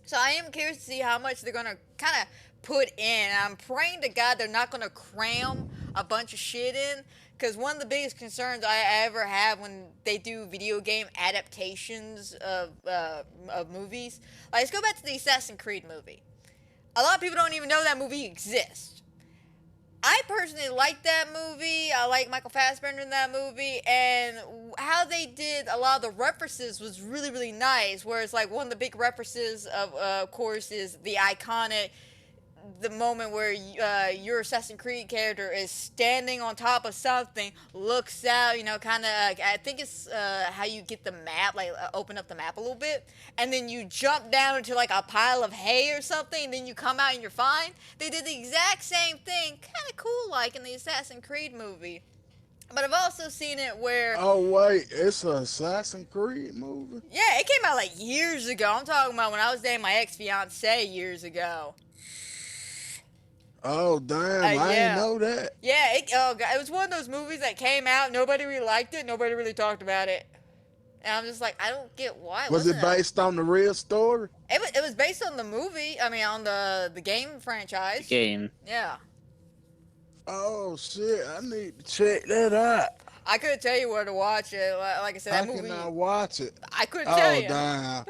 So I am curious to see how much they're going to kind of put in. I'm praying to God they're not going to cram a bunch of shit in. Because one of the biggest concerns I ever have when they do video game adaptations of movies, like, let's go back to the Assassin's Creed movie. A lot of people don't even know that movie exists. I personally like that movie. I like Michael Fassbender in that movie, and how they did a lot of the references was really, really nice. Whereas, like, one of the big references of course, is the iconic. The moment where your Assassin's Creed character is standing on top of something, looks out, kind of, I think it's how you get the map, like open up the map a little bit, and then you jump down into like a pile of hay or something, and then you come out and you're fine. They did the exact same thing, kind of cool like in the Assassin's Creed movie. But I've also seen it where... Oh, wait, it's an Assassin's Creed movie? Yeah, it came out like years ago. I'm talking about when I was dating my ex-fiancée years ago. Oh, damn, I didn't know that. Yeah, it was one of those movies that came out, nobody really liked it, nobody really talked about it. And I'm just like, I don't get why. Was it based on the real story? It was based on the movie, on the game franchise. The game. Yeah. Oh, shit, I need to check that out. I couldn't tell you where to watch it. Like I said, that movie... How can I watch it? I couldn't tell you. Oh, damn.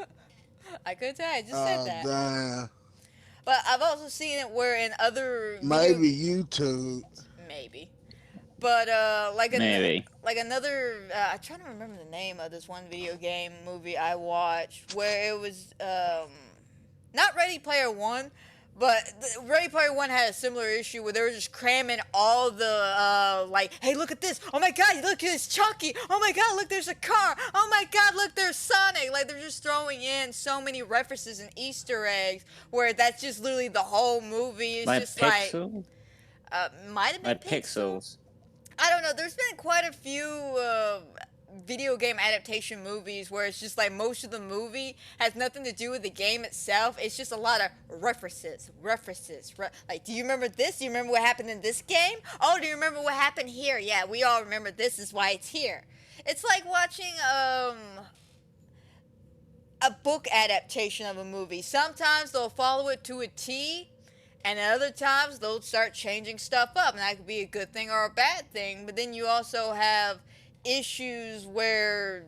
I couldn't tell you, I just said that. Damn. But I've also seen it where in other... Maybe YouTube. Maybe. But, maybe. Like another... I'm trying to remember the name of this one video game movie I watched where it was, not Ready Player One, but Ready Player One had a similar issue where they were just cramming all the, hey, look at this. Oh my god, look, it's Chunky. Oh my god, look, there's a car. Oh my god, look, there's Sonic. Like, they're just throwing in so many references and Easter eggs where that's just literally the whole movie. It's just Pixel? Might have been Pixels. I don't know. There's been quite a few video game adaptation movies where it's just like most of the movie has nothing to do with the game itself. It's just a lot of references. Like, do you remember this? Do you remember what happened in this game? Oh, do you remember what happened here? Yeah, we all remember this is why it's here. It's like watching a book adaptation of a movie. Sometimes they'll follow it to a T, and at other times they'll start changing stuff up, and that could be a good thing or a bad thing. But then you also have issues where,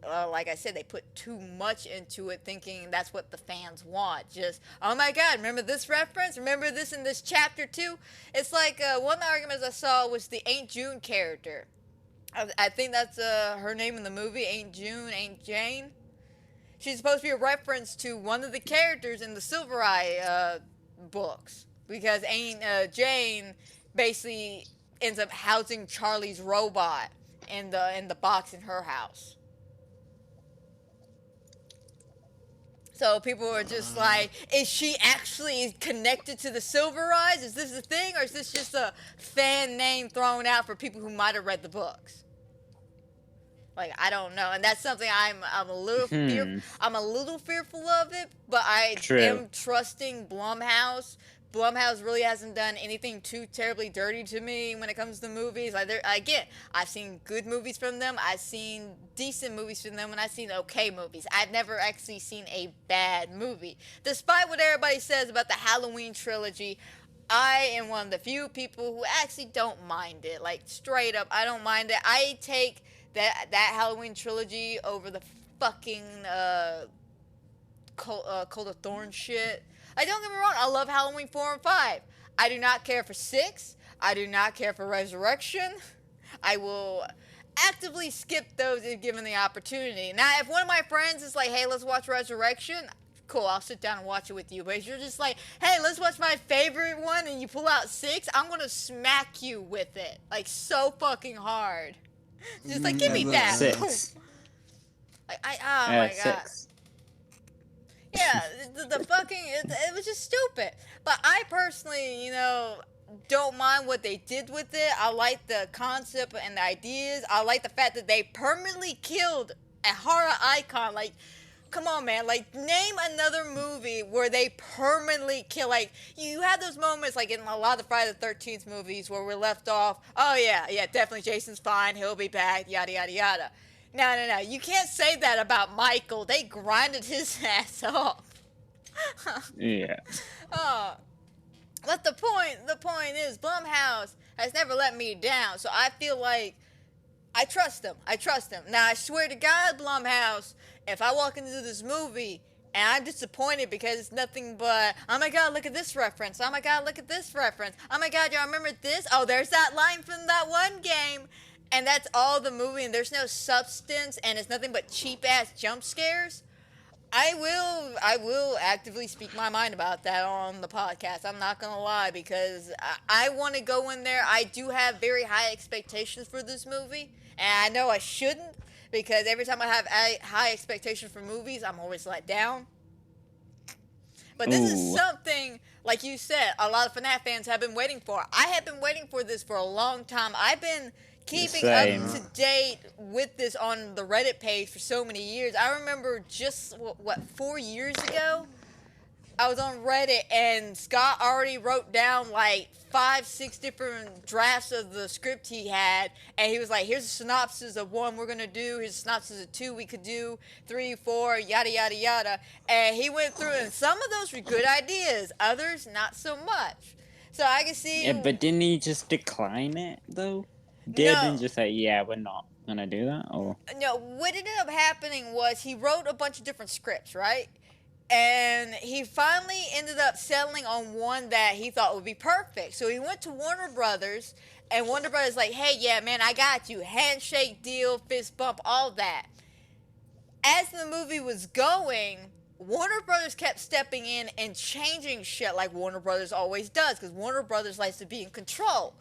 like I said, they put too much into it, thinking that's what the fans want. Just, oh my God, remember this reference? Remember this in this chapter too? It's like one of the arguments I saw was the Aunt June character. I think that's her name in the movie, Aunt June, Aunt Jane. She's supposed to be a reference to one of the characters in the Silver Eye books, because Aunt Jane basically ends up housing Charlie's robot in the box in her house. So people are just like, is she actually connected to the Silver Eyes? Is this a thing, or is this just a fan name thrown out for people who might have read the books? Like, I don't know, and that's something I'm a little I'm a little fearful of it, but I am trusting Blumhouse. Blumhouse really hasn't done anything too terribly dirty to me when it comes to movies. Again, I've seen good movies from them, I've seen decent movies from them, and I've seen okay movies. I've never actually seen a bad movie. Despite what everybody says about the Halloween trilogy, I am one of the few people who actually don't mind it. Like, straight up, I don't mind it. I take that Halloween trilogy over the fucking Cult of Thorns shit. Don't get me wrong, I love Halloween 4 and 5. I do not care for 6. I do not care for Resurrection. I will actively skip those if given the opportunity. Now, if one of my friends is like, hey, let's watch Resurrection, cool, I'll sit down and watch it with you. But if you're just like, hey, let's watch my favorite one, and you pull out 6, I'm gonna smack you with it. Like, so fucking hard. Just like, give me that. 6. Oh my God. 6. Yeah, the fucking, it was just stupid. But I personally, don't mind what they did with it. I like the concept and the ideas. I like the fact that they permanently killed a horror icon. Like, come on, man. Like, name another movie where they permanently kill. Like, you have those moments, like in a lot of the Friday the 13th movies where we're left off. Oh, yeah, definitely Jason's fine. He'll be back, yada, yada, yada. No. You can't say that about Michael. They grinded his ass off. Yeah. But the point is, Blumhouse has never let me down. So I feel like I trust him. Now, I swear to God, Blumhouse, if I walk into this movie and I'm disappointed because it's nothing but, oh my God, look at this reference. Oh my God, look at this reference. Oh my God, y'all remember this? Oh, there's that line from that one game. And that's all the movie, and there's no substance, and it's nothing but cheap-ass jump scares. I will actively speak my mind about that on the podcast. I'm not going to lie, because I want to go in there. I do have very high expectations for this movie, and I know I shouldn't, because every time I have high expectations for movies, I'm always let down. But this is something, like you said, a lot of FNAF fans have been waiting for. I have been waiting for this for a long time. I've been keeping up to date with this on the Reddit page for so many years. I remember just, 4 years ago, I was on Reddit, and Scott already wrote down like 5-6 different drafts of the script he had, and he was like, here's a synopsis of 1 we're gonna do, here's a synopsis of 2 we could do, 3, 4, yada yada yada. And he went through, and some of those were good ideas, others not so much. So I can see. Yeah, but didn't he just decline it though? And just say, yeah, we're not gonna do that? Or no, what ended up happening was he wrote a bunch of different scripts, right? And he finally ended up settling on one that he thought would be perfect. So he went to Warner Brothers, and Warner Brothers like, hey, yeah, man, I got you. Handshake deal, fist bump, all that. As the movie was going, Warner Brothers kept stepping in and changing shit like Warner Brothers always does, because Warner Brothers likes to be in control.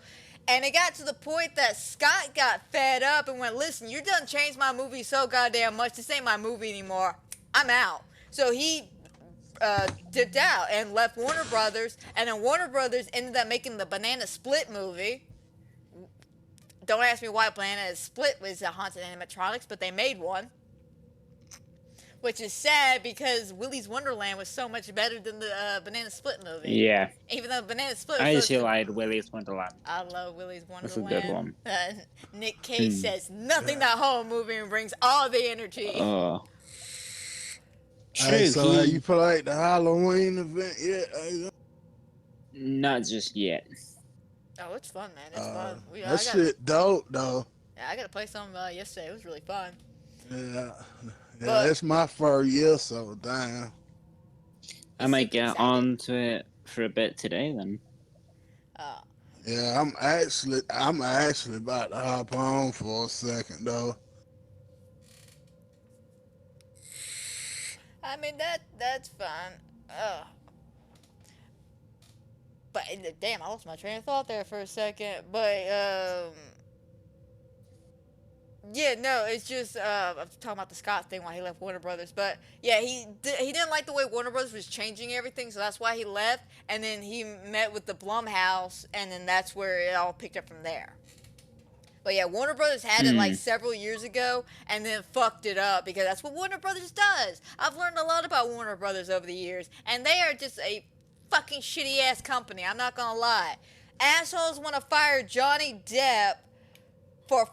And it got to the point that Scott got fed up and went, listen, you done changed my movie so goddamn much. This ain't my movie anymore. I'm out. So he dipped out and left Warner Brothers. And then Warner Brothers ended up making the Banana Split movie. don't ask me why Banana Split was a haunted animatronics, but they made one. Which is sad because Willy's Wonderland was so much better than the Banana Split movie. Yeah. Even though Banana Split was I actually like Willy's Wonderland. I love Willy's That's a Wonderland. good one. Nick Cage says nothing that whole movie brings all the energy. Oh. True. Hey, so have you played the Halloween event yet? Not just yet. Oh, it's fun, man. It's fun. That shit dope, though. Yeah, I got to play some yesterday. It was really fun. Yeah. Yeah, it's my first year, so damn. I might get on to it for a bit today, then. Yeah, I'm actually about to hop on for a second, though. I mean, that's fun. But damn, I lost my train of thought there for a second. But yeah, no, it's just I'm talking about the Scott thing why he left Warner Brothers. But yeah, he didn't like the way Warner Brothers was changing everything, so that's why he left. And then he met with the Blumhouse, and then that's where it all picked up from there. But yeah, Warner Brothers had it like several years ago, and then fucked it up because that's what Warner Brothers does. I've learned a lot about Warner Brothers over the years, and they are just a fucking shitty ass company. I'm not gonna lie. Assholes want to fire Johnny Depp for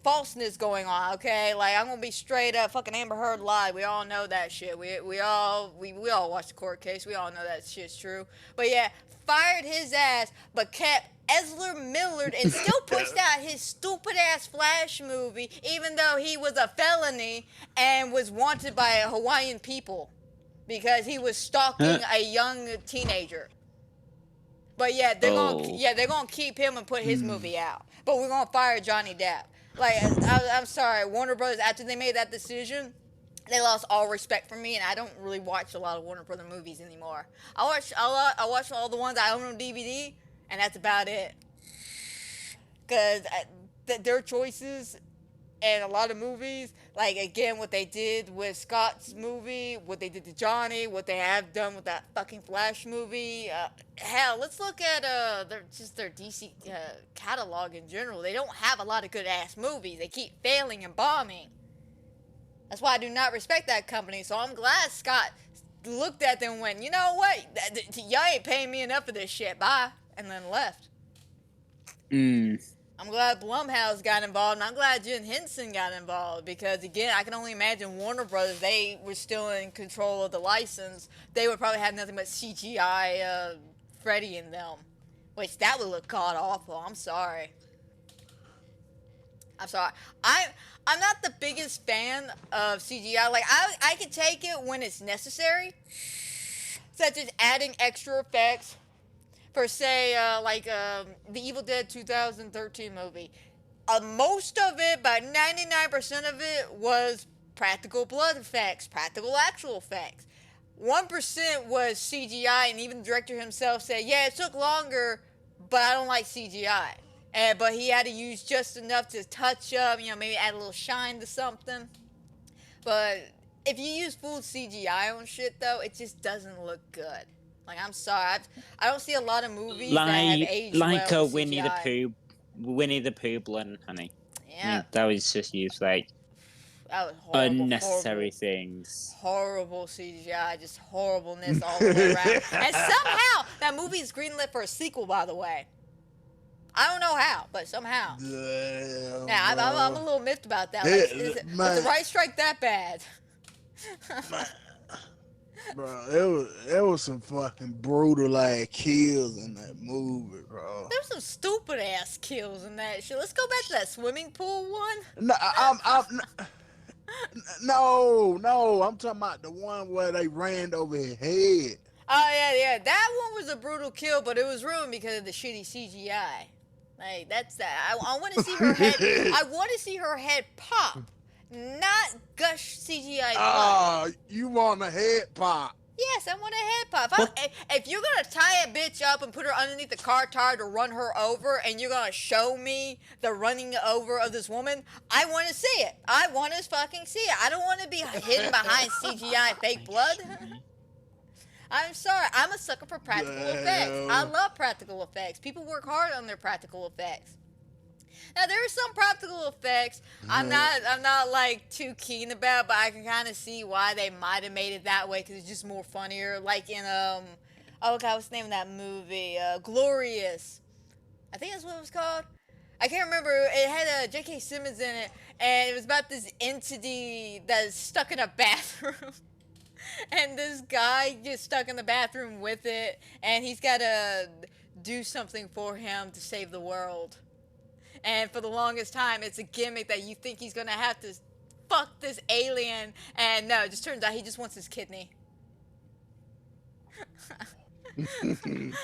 falseness going on, okay? Like, I'm gonna be straight up, fucking Amber Heard lied. We all know that shit. We all watched the court case. We all know that shit's true. But yeah, fired his ass, but kept Ezra Millard and still pushed out his stupid ass Flash movie, even though he was a felony and was wanted by Hawaiian people because he was stalking a young teenager. But yeah, they're gonna keep him and put his movie out. But we're gonna fire Johnny Depp. Like, I'm sorry, Warner Brothers, after they made that decision, they lost all respect for me, and I don't really watch a lot of Warner Brothers movies anymore. I watch all the ones I own on DVD, and that's about it. Because their choices and a lot of movies, like, again, what they did with Scott's movie, what they did to Johnny, what they have done with that fucking Flash movie. Hell, let's look at their DC catalog in general. They don't have a lot of good-ass movies. They keep failing and bombing. That's why I do not respect that company, so I'm glad Scott looked at them and went, you know what, y'all ain't paying me enough for this shit, bye, and then left. I'm glad Blumhouse got involved, and I'm glad Jim Henson got involved, because, again, I can only imagine Warner Brothers, they were still in control of the license. They would probably have nothing but CGI Freddy in them, which that would look god-awful. I'm sorry. I'm not the biggest fan of CGI. Like, I can take it when it's necessary, such as adding extra effects. For, say, the Evil Dead 2013 movie. Most of it, about 99% of it, was practical blood effects, practical actual effects. 1% was CGI, and even the director himself said, yeah, it took longer, but I don't like CGI. But he had to use just enough to touch up, maybe add a little shine to something. But if you use full CGI on shit, though, it just doesn't look good. Like, I'm sorry, I don't see a lot of movies that have aged well with CGI. Winnie the Pooh blood and honey. Yeah. That was just used, like, that was horrible, unnecessary things. Horrible CGI, just horribleness all the way around. And somehow, that movie is greenlit for a sequel, by the way. I don't know how, but somehow. Damn, yeah, I'm a little miffed about that. Like, is the right strike that bad? Bro, it was some fucking brutal ass kills in that movie, bro. There's some stupid ass kills in that shit. Let's go back to that swimming pool one. No, I'm talking about the one where they ran over his head. Oh yeah, that one was a brutal kill, but it was ruined because of the shitty CGI. Like, that's that. I want to see her head. I want to see her head pop. Not gush CGI blood. You want a head pop? Yes, I want a head pop. If you're gonna tie a bitch up and put her underneath the car tire to run her over, and you're gonna show me the running over of this woman, I want to see it. I want to fucking see it. I don't want to be hidden behind CGI fake blood. I'm sorry. I'm a sucker for practical effects. I love practical effects. People work hard on their practical effects. Now there are some practical effects I'm not like too keen about, but I can kind of see why they might have made it that way because it's just more funnier. Like in oh god, what's the name of that movie? Glorious. I think that's what it was called. I can't remember. It had J.K. Simmons in it, and it was about this entity that's stuck in a bathroom. And this guy gets stuck in the bathroom with it, and he's got to do something for him to save the world. And for the longest time, it's a gimmick that you think he's gonna have to fuck this alien, and no, it just turns out he just wants his kidney.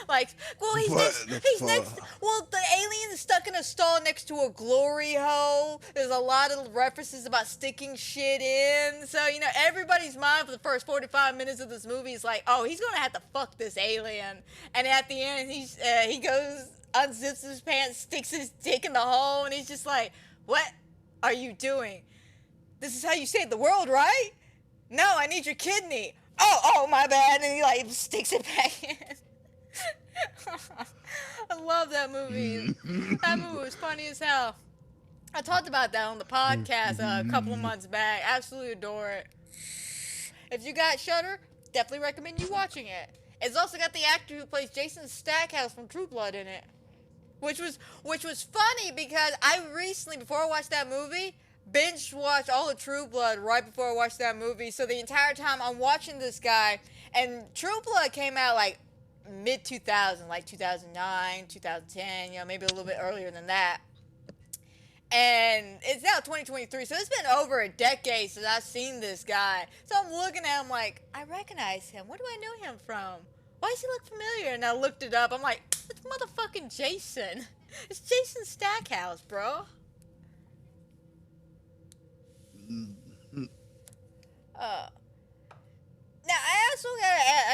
Like, well, he's next. Well, the alien is stuck in a stall next to a glory hole. There's a lot of references about sticking shit in. So, you know, everybody's mind for the first 45 minutes of this movie is like, oh, he's gonna have to fuck this alien. And at the end, he goes, unzips his pants, sticks his dick in the hole, and he's just like, what are you doing? This is how you save the world, right? No, I need your kidney. Oh, my bad. And he, like, sticks it back in. I love that movie. That movie was funny as hell. I talked about that on the podcast a couple of months back. Absolutely adore it. If you got Shudder, definitely recommend you watching it. It's also got the actor who plays Jason Stackhouse from True Blood in it. Which was funny because I recently, before I watched that movie, binge watched all of True Blood right before I watched that movie. So the entire time I'm watching this guy, and True Blood came out like mid 2000, like 2009, 2010, you know, maybe a little bit earlier than that. And it's now 2023, so it's been over a decade since I've seen this guy. So I'm looking at him like, I recognize him. Where do I know him from? Why does he look familiar? And I looked it up. I'm like, it's motherfucking Jason. It's Jason Stackhouse, bro. Now I also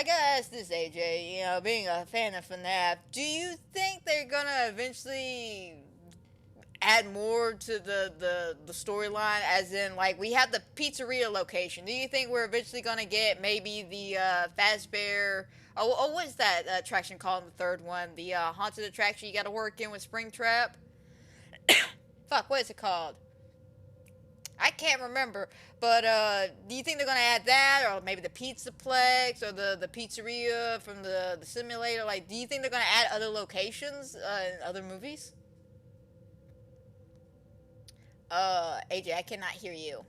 gotta ask this, AJ. You know, being a fan of FNAF, do you think they're gonna eventually add more to the storyline? As in, like, we have the pizzeria location. Do you think we're eventually gonna get maybe the Fazbear? Oh, what's that attraction called in the third one? The haunted attraction you gotta work in with Springtrap. Fuck, what is it called? I can't remember, but do you think they're gonna add that, or maybe the Pizzaplex, or the pizzeria from the simulator? Like, do you think they're gonna add other locations in other movies? AJ, I cannot hear you.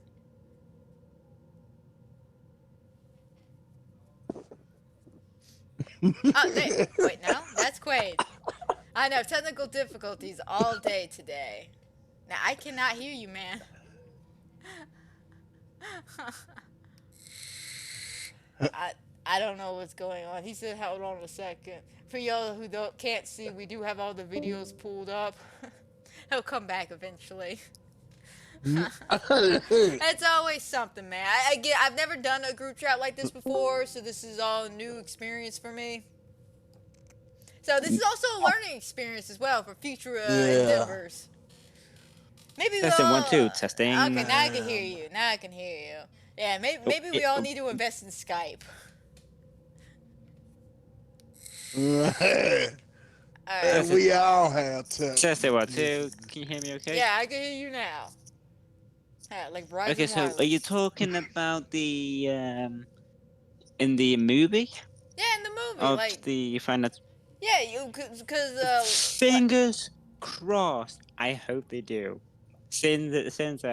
Wait, no, that's Quaid. I know, technical difficulties all day today. Now I cannot hear you, man. I don't know what's going on. He said, hold on a second. For y'all who can't see, we do have all the videos pulled up. He'll come back eventually. It's always something, man. I've never done a group chat like this before, so this is all a new experience for me. So this is also a learning experience as well for future endeavors. Maybe testing 1 2 testing. Okay, now I can hear you. Now I can hear you. Yeah, maybe we all need to invest in Skype. Alright. We all have to. Testing 1 2. Can you hear me okay? Yeah, I can hear you now. Like okay, so are you talking about the in the movie? Yeah, in the movie, of like the final. Yeah, because fingers crossed. I hope they do. Since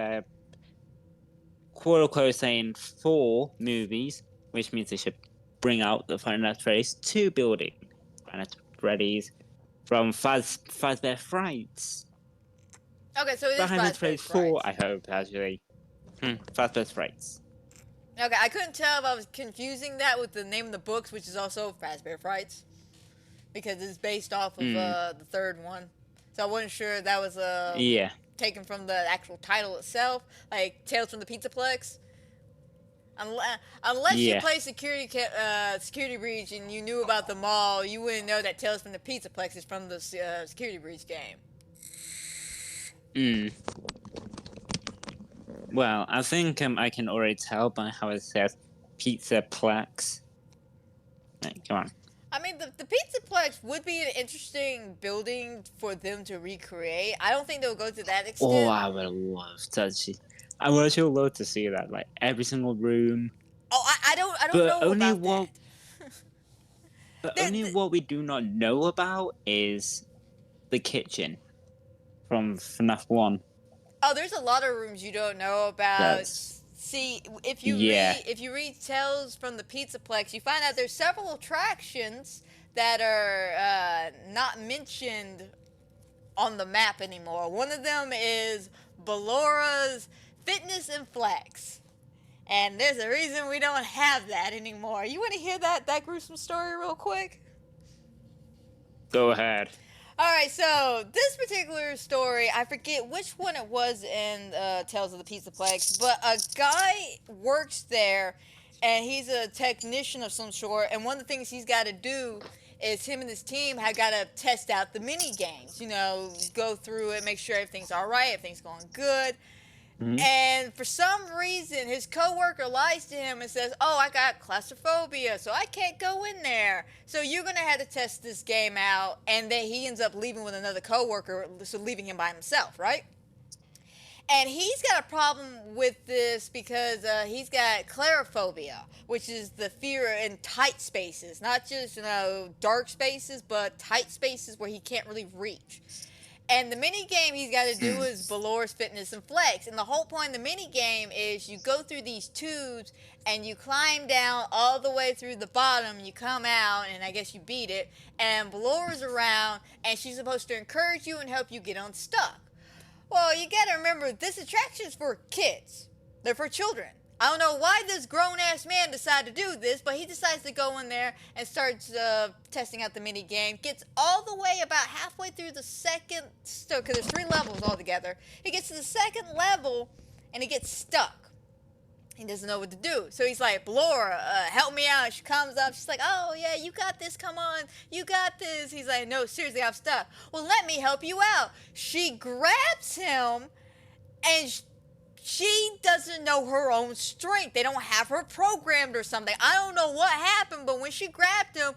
quote unquote saying 4 movies, which means they should bring out the Final Freddy's 2 building, Final Freddy's from Fazbear Frights. Okay, so it is Final Fazbear Freddy's 4, I hope actually. Fazbear Frights. Okay, I couldn't tell if I was confusing that with the name of the books, which is also Fazbear Frights, because it's based off of the third one. So I wasn't sure if that was taken from the actual title itself, like Tales from the Pizzaplex. Unless you play Security Breach and you knew about the mall, you wouldn't know that Tales from the Pizzaplex is from the Security Breach game. Well, I think I can already tell by how it says Pizzaplex. Come on. I mean, the Pizzaplex would be an interesting building for them to recreate. I don't think they'll go to that extent. Oh, I would love to see. I would actually love to see that. Like every single room. Oh, I don't But know only about what. that. But only what we do not know about is the kitchen from FNAF 1. Oh, there's a lot of rooms you don't know about. See, if you read Tales from the Pizzaplex, you find out there's several attractions that are not mentioned on the map anymore. One of them is Ballora's Fitness and Flex. And there's a reason we don't have that anymore. You want to hear that gruesome story real quick? Go ahead. Alright, so this particular story, I forget which one it was in Tales of the Pizzaplex, but a guy works there, and he's a technician of some sort, and one of the things he's got to do is him and his team have got to test out the mini games. You know, go through it, make sure everything's alright, everything's going good. And for some reason, his coworker lies to him and says, "Oh, I got claustrophobia, so I can't go in there. So you're gonna have to test this game out." And then he ends up leaving with another coworker, so leaving him by himself, right? And he's got a problem with this because he's got claustrophobia, which is the fear in tight spaces, not just dark spaces, but tight spaces where he can't really reach. And the mini game he's got to do is Ballora's Fitness and Flex. And the whole point of the mini game is you go through these tubes and you climb down all the way through the bottom. You come out and I guess you beat it. And Ballora's around and she's supposed to encourage you and help you get unstuck. Well, you got to remember this attraction is for kids. They're for children. I don't know why this grown-ass man decided to do this, but he decides to go in there and starts testing out the mini game. Gets all the way about halfway through the second, because there's 3 levels altogether. He gets to the second level, and he gets stuck. He doesn't know what to do. So he's like, "Ballora, help me out." She comes up. She's like, "Oh, yeah, you got this. Come on. You got this." He's like, "No, seriously, I'm stuck." "Well, let me help you out." She grabs him, and she doesn't know her own strength. They don't have her programmed or something. I don't know what happened, but when she grabbed him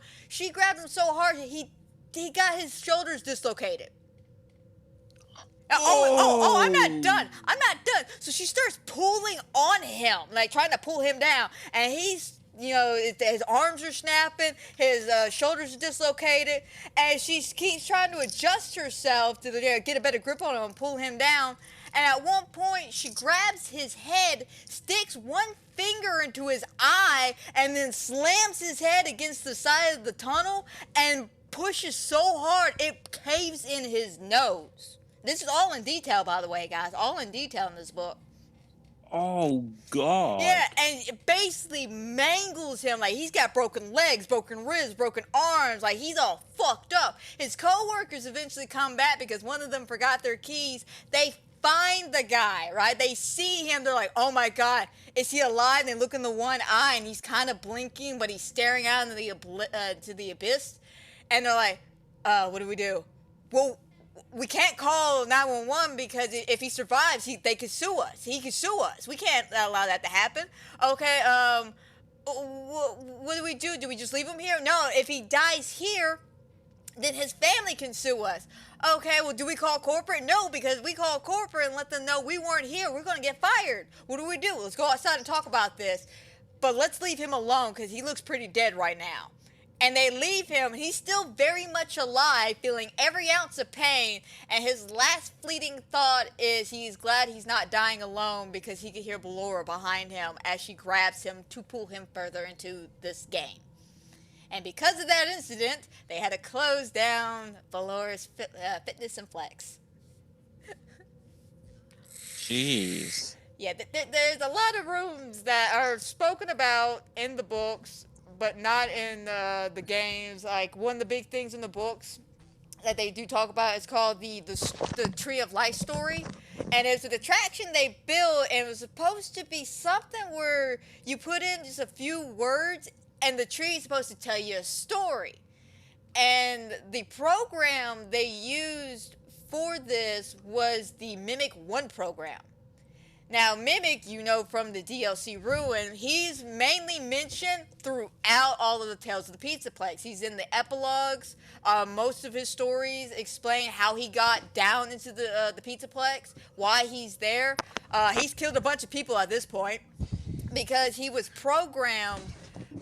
so hard, he got his shoulders dislocated. Oh, I'm not done. So she starts pulling on him, like trying to pull him down. And he's, his arms are snapping, his shoulders are dislocated. And she keeps trying to adjust herself to get a better grip on him and pull him down. And at one point, she grabs his head, sticks one finger into his eye, and then slams his head against the side of the tunnel and pushes so hard it caves in his nose. This is all in detail, by the way, guys. All in detail in this book. Oh, God. Yeah, and it basically mangles him. Like, he's got broken legs, broken wrists, broken arms. Like, he's all fucked up. His co-workers eventually come back because one of them forgot their keys. They find the guy, right? They see him. They're like, "Oh, my God, is he alive?" And they look in the one eye, and he's kind of blinking, but he's staring out into the abyss. And they're like, "What do we do?" "Well, we can't call 911 because if he survives, they could sue us. He could sue us. We can't allow that to happen." "Okay, what do we do? Do we just leave him here?" "No, if he dies here, then his family can sue us." "Okay, well, do we call corporate?" "No, because we call corporate and let them know we weren't here, we're going to get fired. What do we do? Let's go outside and talk about this. But let's leave him alone because he looks pretty dead right now." And they leave him. He's still very much alive, feeling every ounce of pain. And his last fleeting thought is he's glad he's not dying alone because he could hear Ballora behind him as she grabs him to pull him further into this game. And because of that incident, they had to close down Ballora's Fitness and Flex. Jeez. Yeah, there's a lot of rooms that are spoken about in the books, but not in the games. Like, one of the big things in the books that they do talk about is called the Tree of Life story. And it's an attraction they built, and it was supposed to be something where you put in just a few words, and the tree is supposed to tell you a story. And the program they used for this was the Mimic 1 program. Now, Mimic, you know from the DLC Ruin, he's mainly mentioned throughout all of the Tales of the Pizzaplex. He's in the epilogues. Most of his stories explain how he got down into the Pizzaplex, why he's there. He's killed a bunch of people at this point because he was programmed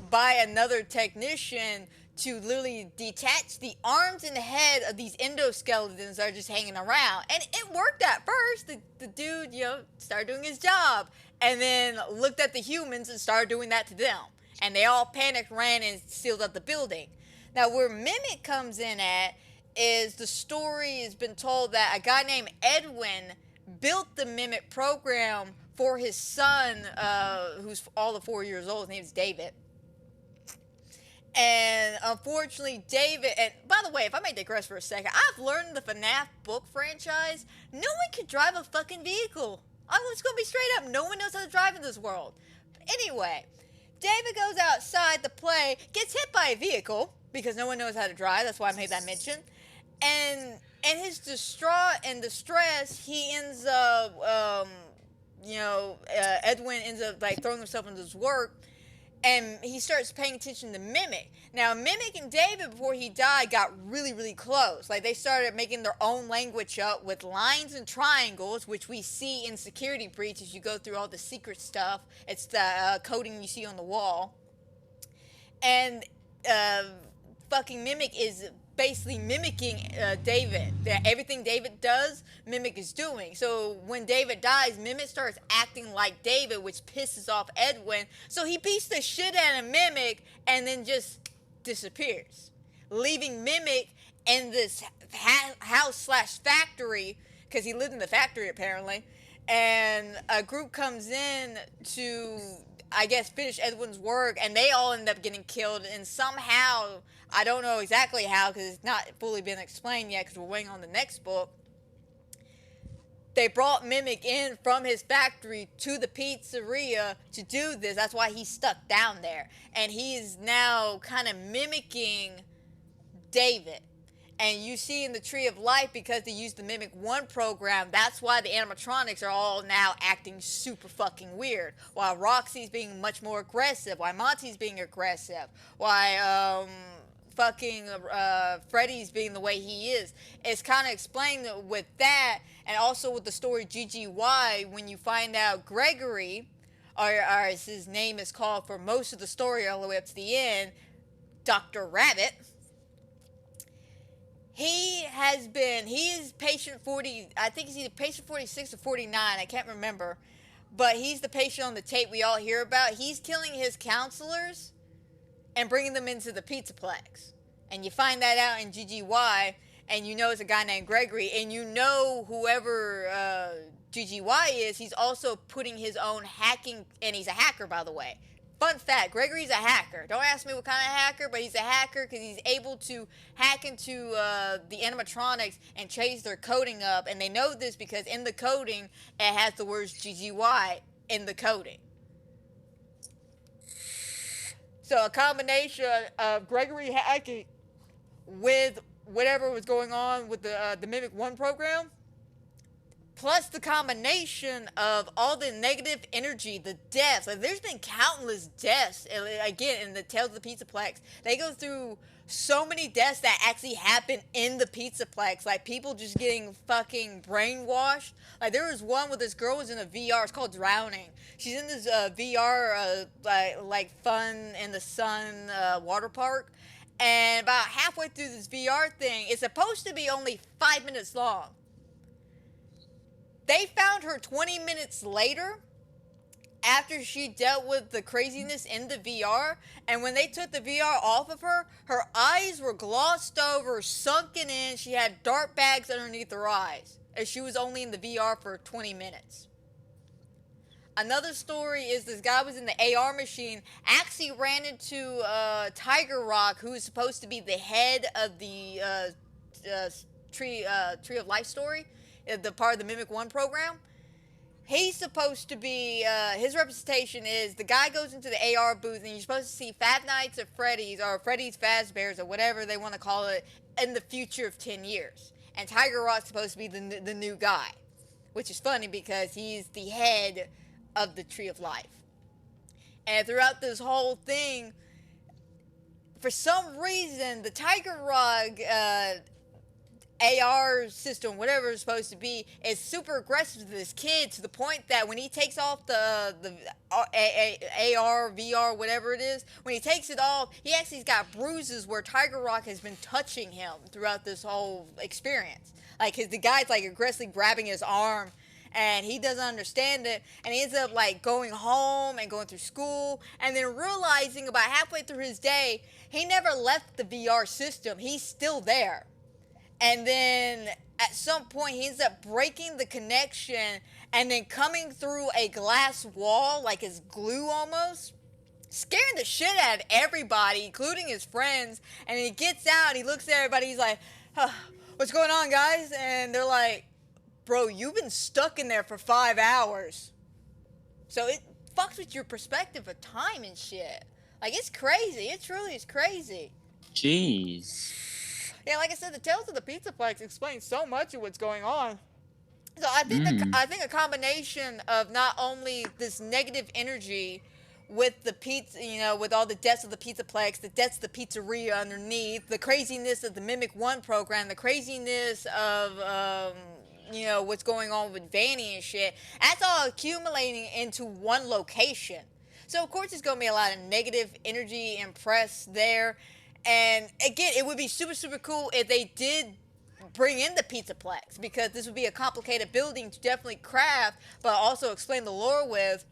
by another technician to literally detach the arms and head of these endoskeletons that are just hanging around. And it worked at first. The dude, started doing his job and then looked at the humans and started doing that to them. And they all panicked, ran, and sealed up the building. Now, where Mimic comes in at is the story has been told that a guy named Edwin built the Mimic program for his son, who's all of 4 years old. His name's David. And unfortunately, David, and by the way, if I may digress for a second, I've learned in the FNAF book franchise, no one can drive a fucking vehicle. I'm just gonna be straight up, no one knows how to drive in this world. Anyway, David goes outside to play, gets hit by a vehicle, because no one knows how to drive, that's why I made that mention. And his distraught and distress, he ends up, Edwin ends up like throwing himself into his work. And he starts paying attention to Mimic. Now, Mimic and David, before he died, got really, really close. Like, they started making their own language up with lines and triangles, which we see in Security Breach as you go through all the secret stuff. It's the coding you see on the wall. And fucking Mimic is basically mimicking David. Everything David does, Mimic is doing. So when David dies, Mimic starts acting like David, which pisses off Edwin. So he beats the shit out of Mimic and then just disappears, leaving Mimic in this house/factory, because he lived in the factory apparently. And a group comes in to, I guess, finish Edwin's work, and they all end up getting killed. And somehow, I don't know exactly how, because it's not fully been explained yet, because we're waiting on the next book. They brought Mimic in from his factory to the pizzeria to do this. That's why he's stuck down there. And he is now kind of mimicking David. And you see in the Tree of Life, because they used the Mimic 1 program, that's why the animatronics are all now acting super fucking weird. While Roxy's being much more aggressive, why Monty's being aggressive, why Freddy's being the way he is. It's kind of explained with that, and also with the story GGY, when you find out Gregory, or as his name is called for most of the story all the way up to the end, Dr. Rabbit. He is patient 40, I think he's either patient 46 or 49, I can't remember. But he's the patient on the tape we all hear about. He's killing his counselors and bringing them into the Pizzaplex. And you find that out in GGY, and you know it's a guy named Gregory, and you know whoever GGY is, he's also putting his own hacking, and he's a hacker, by the way. Fun fact, Gregory's a hacker. Don't ask me what kind of hacker, but he's a hacker because he's able to hack into the animatronics and change their coding up. And they know this because in the coding, it has the words GGY in the coding. So a combination of Gregory hacking with whatever was going on with the Mimic 1 program, plus the combination of all the negative energy, the deaths. Like, there's been countless deaths, again, in the Tales of the Pizzaplex. They go through so many deaths that actually happen in the Pizzaplex. Like, people just getting fucking brainwashed. Like, there was one where this girl was in a VR. It's called Drowning. She's in this VR, like fun in the sun water park. And about halfway through this VR thing, it's supposed to be only 5 minutes long. They found her 20 minutes later after she dealt with the craziness in the VR. And when they took the VR off of her, her eyes were glossed over, sunken in. She had dart bags underneath her eyes. And she was only in the VR for 20 minutes. Another story is this guy was in the AR machine, actually ran into Tiger Rock, who is supposed to be the head of the Tree of Life story, the part of the Mimic 1 program. He's supposed to be, his representation is, the guy goes into the AR booth and you're supposed to see Five Nights at Freddy's, or Freddy's Fazbear's, or whatever they want to call it, in the future of 10 years. And Tiger Rock's supposed to be the new guy. which is funny because he's the head of the Tree of Life. And throughout this whole thing, for some reason, the Tiger Rug AR system, whatever it's supposed to be, is super aggressive to this kid to the point that when he takes off the AR, VR, whatever it is, when he takes it off, he actually's got bruises where Tiger Rock has been touching him throughout this whole experience. Like, the guy's like aggressively grabbing his arm, and he doesn't understand it, and he ends up like going home and going through school, and then realizing about halfway through his day, he never left the VR system. He's still there. And then at some point he ends up breaking the connection and then coming through a glass wall, like it's glue almost, scaring the shit out of everybody, including his friends. And he gets out, he looks at everybody, he's like, huh, what's going on, guys? And they're like, bro, you've been stuck in there for 5 hours. So it fucks with your perspective of time and shit. Like, it's crazy. It truly is crazy. Jeez. Yeah, like I said, the Tales of the Pizzaplex explains so much of what's going on. So I think I think a combination of not only this negative energy with the pizza, you know, with all the deaths of the Pizzaplex, the deaths of the pizzeria underneath, the craziness of the Mimic One program, the craziness of you know, what's going on with Vanny and shit, that's all accumulating into one location. So of course there's gonna be a lot of negative energy and press there. And again, it would be super, super cool if they did bring in the Pizzaplex, because this would be a complicated building to definitely craft, but also explain the lore with.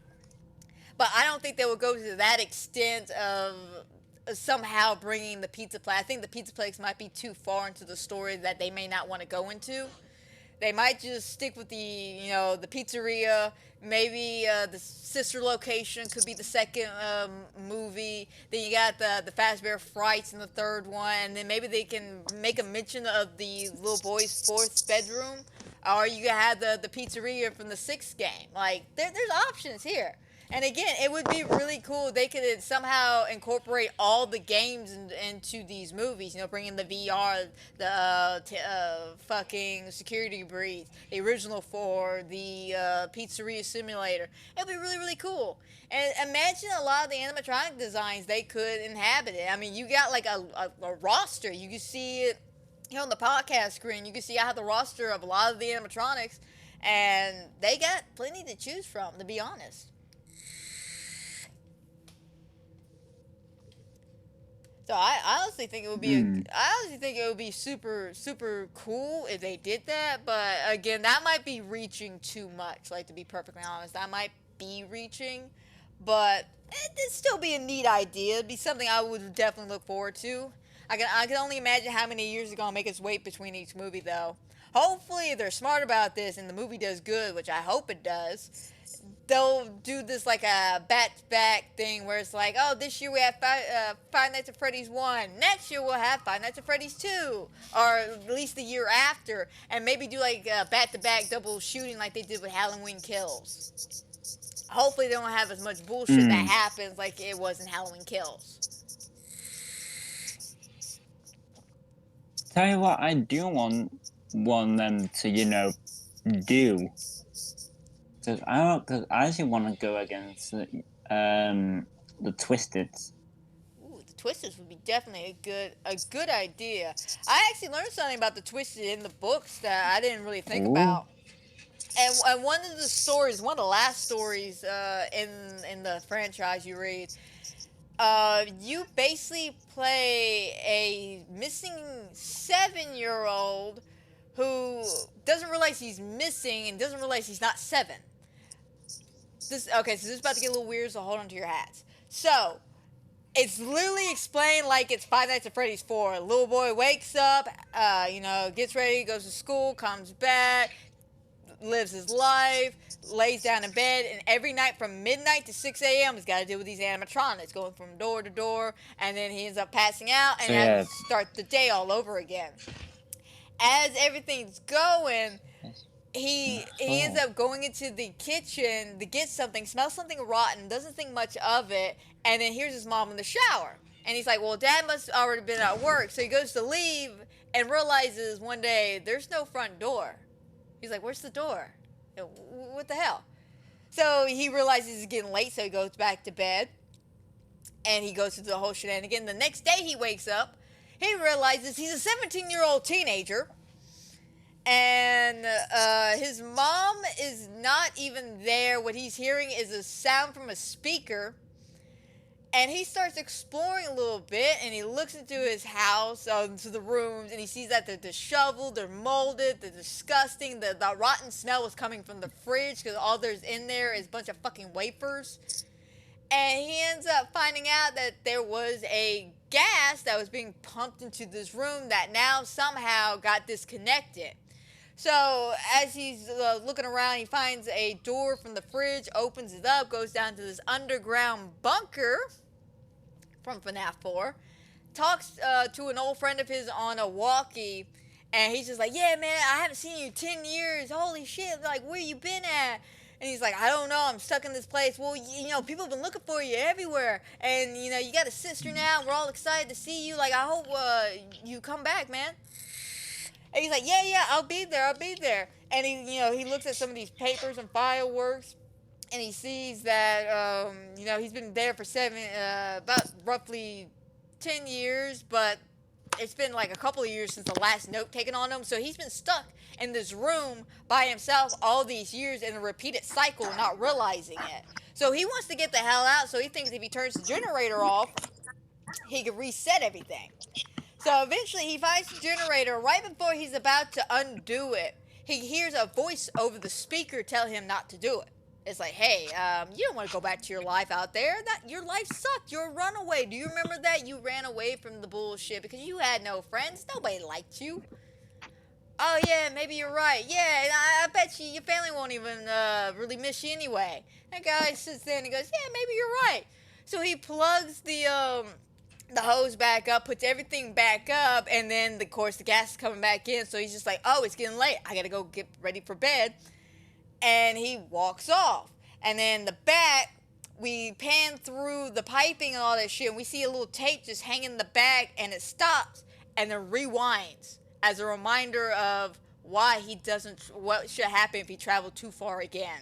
But I don't think they would go to that extent of somehow bringing the Pizzaplex. I think the Pizzaplex might be too far into the story that they may not want to go into. They might just stick with the, you know, the pizzeria. Maybe the sister location could be the second movie. Then you got the Fazbear Frights in the third one. And then maybe they can make a mention of the little boy's fourth bedroom. Or you could have the pizzeria from the sixth game. Like, there's options here. And again, it would be really cool if they could somehow incorporate all the games into these movies. You know, bring in the VR, the fucking security breach, the original 4, the pizzeria simulator. It would be really, really cool. And imagine a lot of the animatronic designs they could inhabit it. I mean, you got like a roster. You can see it here on the podcast screen. You can see I have the roster of a lot of the animatronics. And they got plenty to choose from, to be honest. So I honestly think it would be I honestly think it would be super, super cool if they did that. But again, that might be reaching too much. Like, to be perfectly honest, that might be reaching. But it'd still be a neat idea. It'd be something I would definitely look forward to. I can only imagine how many years it's gonna make us wait between each movie, though. Hopefully, if they're smart about this and the movie does good, which I hope it does, they'll do this like a back-to-back thing where it's like, oh, this year we have Five Nights at Freddy's 1. Next year we'll have Five Nights at Freddy's 2. Or at least the year after. And maybe do like a back-to-back double shooting like they did with Halloween Kills. Hopefully they don't have as much bullshit that happens like it was in Halloween Kills. Tell you what, I do want them to, you know, do. Because I actually want to go against the Twisted. Ooh, the Twisted would be definitely a good idea. I actually learned something about the Twisted in the books that I didn't really think about. And one of the stories, one of the last stories in the franchise you read, you basically play a missing 7-year-old who doesn't realize he's missing and doesn't realize he's not 7. Okay, so this is about to get a little weird, so hold on to your hats. So, it's literally explained like it's Five Nights at Freddy's 4. A little boy wakes up, you know, gets ready, goes to school, comes back, lives his life, lays down in bed, and every night from midnight to 6 a.m. he's got to deal with these animatronics, going from door to door, and then he ends up passing out and has to start the day all over again. As everything's going, he ends up going into the kitchen to get something, smells something rotten, doesn't think much of it, and then hears his mom in the shower. And he's like, well, Dad must have already been at work. So he goes to leave and realizes one day there's no front door. He's like, where's the door? What the hell? So he realizes he's getting late, so he goes back to bed. And he goes through the whole shenanigan. The next day he wakes up. He realizes he's a 17-year-old teenager. And his mom is not even there. What he's hearing is a sound from a speaker. And he starts exploring a little bit, and he looks into his house, into the rooms, and he sees that they're disheveled, they're molded, they're disgusting. The rotten smell is coming from the fridge because all there's in there is a bunch of fucking wafers. And he ends up finding out that there was a gas that was being pumped into this room that now somehow got disconnected. So as he's looking around, he finds a door from the fridge, opens it up, goes down to this underground bunker from FNAF 4, talks to an old friend of his on a walkie, and he's just like, yeah, man, I haven't seen you in 10 years. Holy shit, like, where you been at? And he's like, I don't know, I'm stuck in this place. Well, you know, people have been looking for you everywhere. And, you know, you got a sister now, and we're all excited to see you. Like, I hope you come back, man. And he's like, yeah, I'll be there. And he looks at some of these papers and fireworks, and he sees that, he's been there for about roughly 10 years, but it's been like a couple of years since the last note taken on him. So he's been stuck in this room by himself all these years in a repeated cycle, not realizing it. So he wants to get the hell out. So he thinks if he turns the generator off, he can reset everything. So eventually he finds the generator. Right before he's about to undo it, he hears a voice over the speaker tell him not to do it. It's like, hey, you don't want to go back to your life out there. Your life sucked. You're a runaway. Do you remember that? You ran away from the bullshit because you had no friends. Nobody liked you. Oh, yeah, maybe you're right. Yeah, and I bet your family won't even really miss you anyway. That guy sits there and he goes, yeah, maybe you're right. So he plugs the hose back up, puts everything back up, and then, of course, the gas is coming back in. So he's just like, oh, it's getting late. I got to go get ready for bed. And he walks off. And then the back, we pan through the piping and all that shit, and we see a little tape just hanging in the back, and it stops and then rewinds as a reminder of what should happen if he traveled too far again.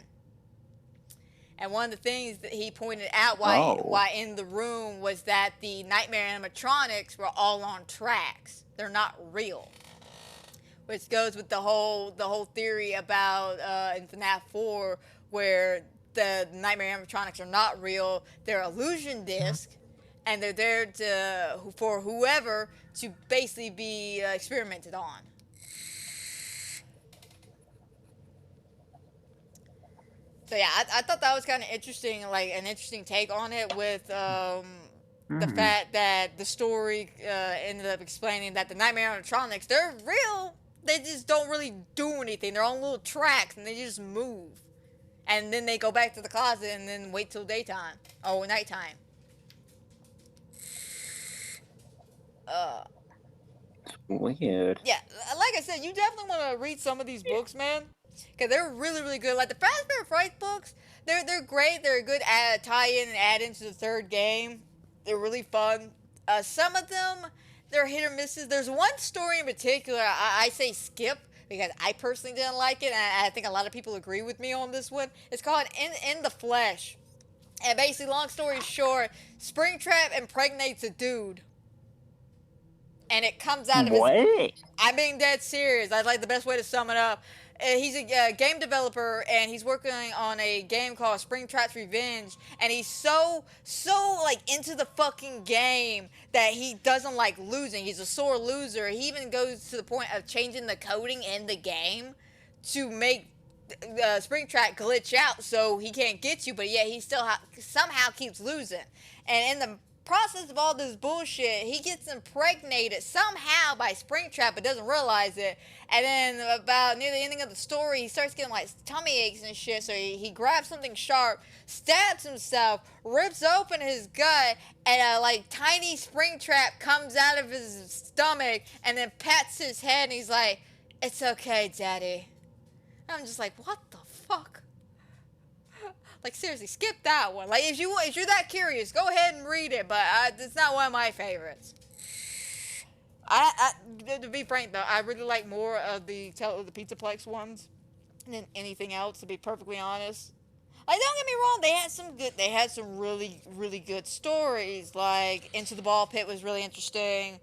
And one of the things that he pointed out why in the room was that the nightmare animatronics were all on tracks. They're not real. Which goes with the whole theory about in FNAF 4 where the nightmare animatronics are not real. They're illusion discs, and they're there for whoever to basically be experimented on. So yeah, I thought that was kind of interesting, like an interesting take on it with the fact that the story ended up explaining that the nightmare animatronics, they're real. They just don't really do anything. They're on little tracks, and they just move. And then they go back to the closet and then wait till daytime. Oh, nighttime. Weird. Yeah, like I said, you definitely want to read some of these books, man. Because they're really, really good. Like the Fazbear Fright books, they're great. They're a good tie-in and add-in to the third game. They're really fun. Some of them, they're hit or misses. There's one story in particular I say skip because I personally didn't like it, and I think a lot of people agree with me on this one. It's called In the Flesh. And basically, long story short, Springtrap impregnates a dude. And it comes out of his... What? I'm being dead serious. That's like the best way to sum it up. He's a game developer, and he's working on a game called Springtrap's Revenge, and he's so like into the fucking game that he doesn't like losing. He's a sore loser. He even goes to the point of changing the coding in the game to make Springtrap glitch out so he can't get you, but yeah, he still somehow keeps losing. And in the process of all this bullshit, he gets impregnated somehow by Springtrap but doesn't realize it. And then about near the ending of the story, he starts getting like tummy aches and shit, so he grabs something sharp, stabs himself, rips open his gut, and a like tiny Springtrap comes out of his stomach and then pats his head, and he's like, "It's okay, Daddy." And I'm just like, what the fuck? Like, seriously, skip that one. Like, if you're that curious, go ahead and read it, but it's not one of my favorites. To be frank, though, I really like more of the Pizzaplex ones. than anything else, to be perfectly honest. Like, don't get me wrong, they had some really good stories. Like, Into the Ball Pit was really interesting.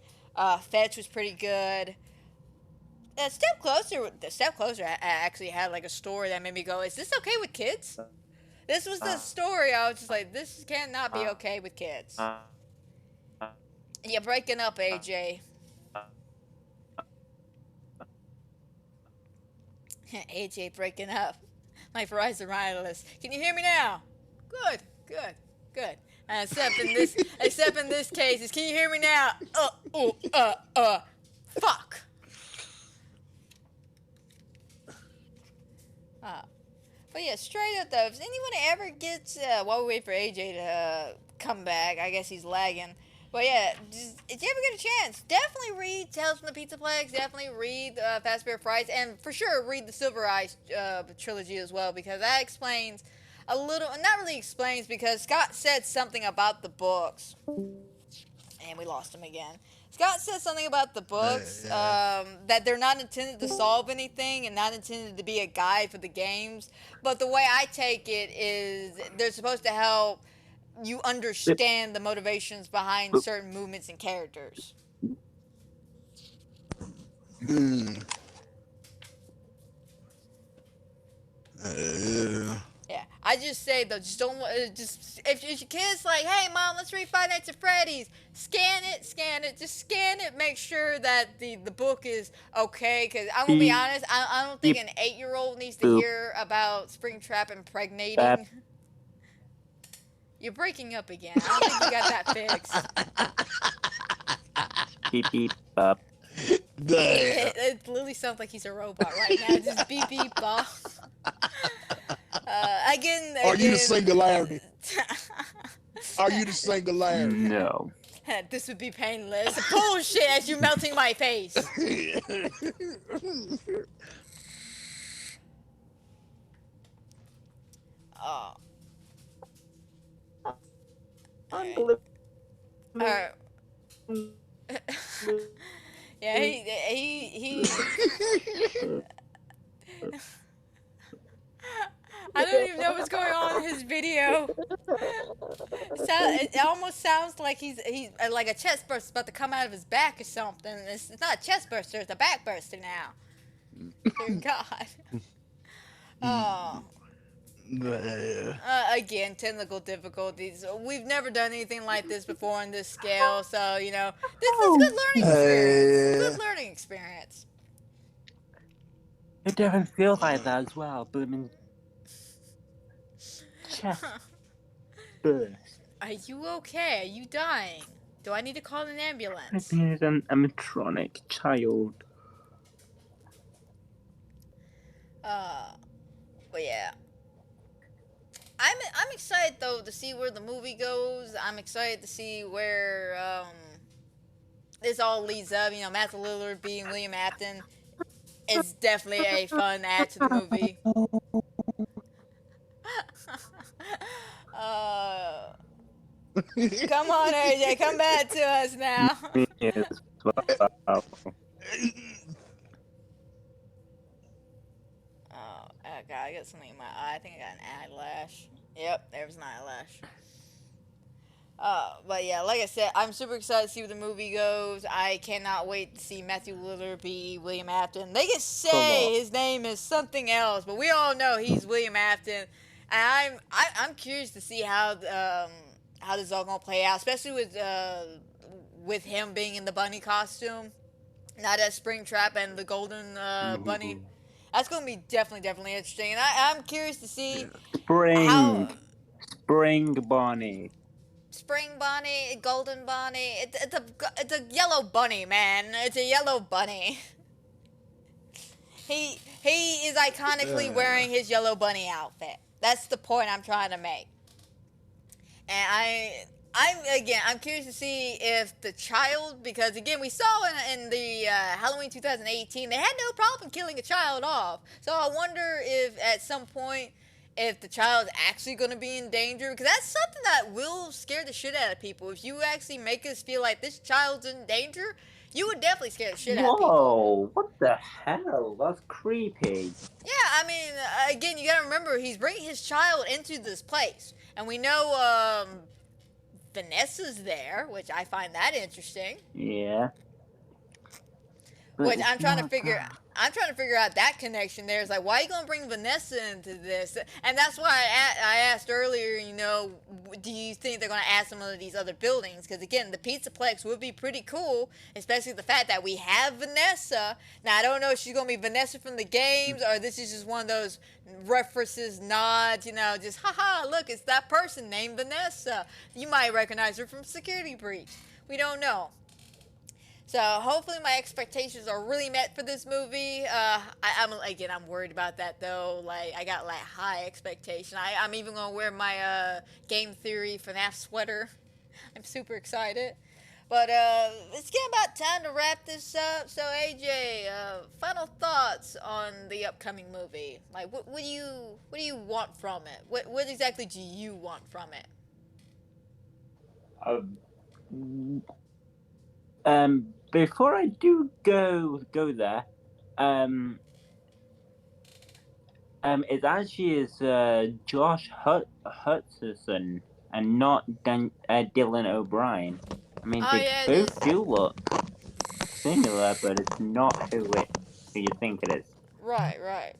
Fetch was pretty good. Step Closer actually had like a story that made me go, "Is this okay with kids?" This was the story. I was just like, "This cannot be okay with kids." You're breaking up, AJ. AJ breaking up. My Verizon wireless. Can you hear me now? Good, good, good. Except in this case, can you hear me now? Fuck. But yeah, straight up though, if anyone ever gets, while we wait for AJ to come back, I guess he's lagging. But yeah, if you ever get a chance, definitely read Tales from the Pizzaplex, definitely read Fazbear Frights, and for sure read the Silver Eyes trilogy as well, because that explains a little, not really explains, because Scott said something about the books. And we lost him again. Scott said something about the books, that they're not intended to solve anything and not intended to be a guide for the games. But the way I take it is they're supposed to help you understand the motivations behind certain movements and characters. Yeah, I just say though, just don't, just if your kid's like, "Hey mom, let's read Five Nights at Freddy's," scan it, just scan it, make sure that the book is okay. Cause I'm gonna be honest, I don't think an 8-year-old needs to hear about Springtrap impregnating. You're breaking up again. I don't think you got that fixed. Beep beep bop. It literally sounds like he's a robot right now. Just beep beep bop. Again. Are you the singularity? Are you the singularity? No. This would be painless. Bullshit as you melting my face. Oh. Yeah, he I don't even know what's going on in his video. It almost sounds like he's like a chest burster about to come out of his back or something. It's not a chest burster, it's a back burster now. Dear God. Oh. Again, technical difficulties. We've never done anything like this before on this scale, so this is good learning experience. Good learning experience. It doesn't feel like that as well, but I mean, chest burst. Are you okay? Are you dying? Do I need to call an ambulance? I need an animatronic child. But yeah. I'm excited though to see where the movie goes. I'm excited to see where this all leads up. Matthew Lillard being William Afton is definitely a fun add to the movie. Come on, AJ, come back to us now. Yes, wow. Oh God, I got something in my eye. I think I got an eyelash. Yep, there's an eyelash. But yeah, like I said, I'm super excited to see where the movie goes. I cannot wait to see Matthew Lillard be William Afton. They can say his name is something else, but we all know he's William Afton. And I'm curious to see how this is all gonna play out, especially with him being in the bunny costume, not as Springtrap and the golden bunny. That's gonna be definitely interesting, and I'm curious to see Spring Bonnie. Spring bunny, golden bunny. It's a yellow bunny, man. It's a yellow bunny. He is iconically wearing his yellow bunny outfit. That's the point I'm trying to make. And I'm curious to see if the child, because again, we saw in the Halloween 2018, they had no problem killing a child off. So I wonder if at some point, if the child's actually going to be in danger, because that's something that will scare the shit out of people. If you actually make us feel like this child's in danger, You would definitely scare the shit out of people. Whoa! What the hell? That's creepy. Yeah, I mean, again, you gotta remember, he's bringing his child into this place. And we know, Vanessa's there, which I find that interesting. Yeah. Which I'm trying to figure out that connection there. Is like, why are you gonna bring Vanessa into this? And that's why I asked earlier, you know, do you think they're gonna add some of these other buildings? Because again, the Pizzaplex would be pretty cool, especially the fact that we have Vanessa. Now I don't know if she's gonna be Vanessa from the games, or this is just one of those references, nods, you know, just haha, look, it's that person named Vanessa. You might recognize her from Security Breach. We don't know. So hopefully my expectations are really met for this movie. I'm worried about that though. Like I got like high expectation. I'm even gonna wear my Game Theory FNAF sweater. I'm super excited. But it's getting about time to wrap this up. So AJ, final thoughts on the upcoming movie. Like what do you want from it? What exactly do you want from it? Before I do go there, it actually is Josh Hutcherson and not Dylan O'Brien. I mean, they both do look similar, but it's not who you think it is. Right.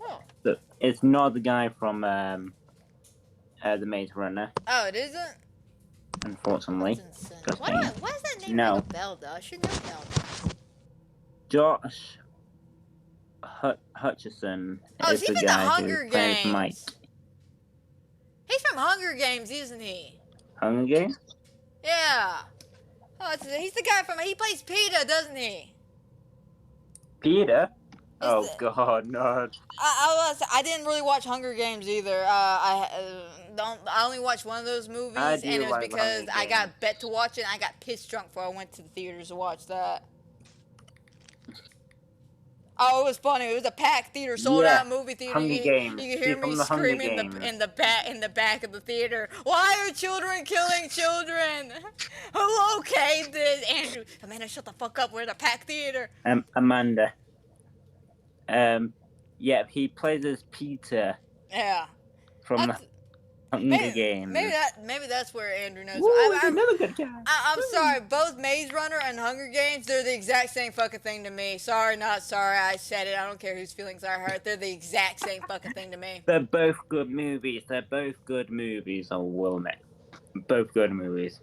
Oh. So it's not the guy from the Maze Runner. Oh, it isn't? Unfortunately. Why does that name ring a bell, though? I should know that. Josh Hutcherson is the guy who plays Mike. He's from Hunger Games, isn't he? Hunger Games? Yeah. Oh, he's the guy he plays Peter, doesn't he? Peter? Oh God, no. I didn't really watch Hunger Games either. I only watched one of those movies, and it was because I got bet to watch it, and I got pissed drunk before I went to the theaters to watch that. Oh, it was funny. It was a packed theater, sold out movie theater. You could hear me screaming in the back of the theater. Why are children killing children? Who okayed this? Andrew, Amanda, shut the fuck up. We're in a packed theater. Amanda. Yeah, he plays as Peter. Yeah. From the Hunger Games. Maybe that's where Andrew knows. Another good guy. I'm sorry, both Maze Runner and Hunger Games, they're the exact same fucking thing to me. Sorry, not sorry, I said it. I don't care whose feelings are hurt. They're the exact same fucking thing to me. They're both good movies. I will admit. Both good movies.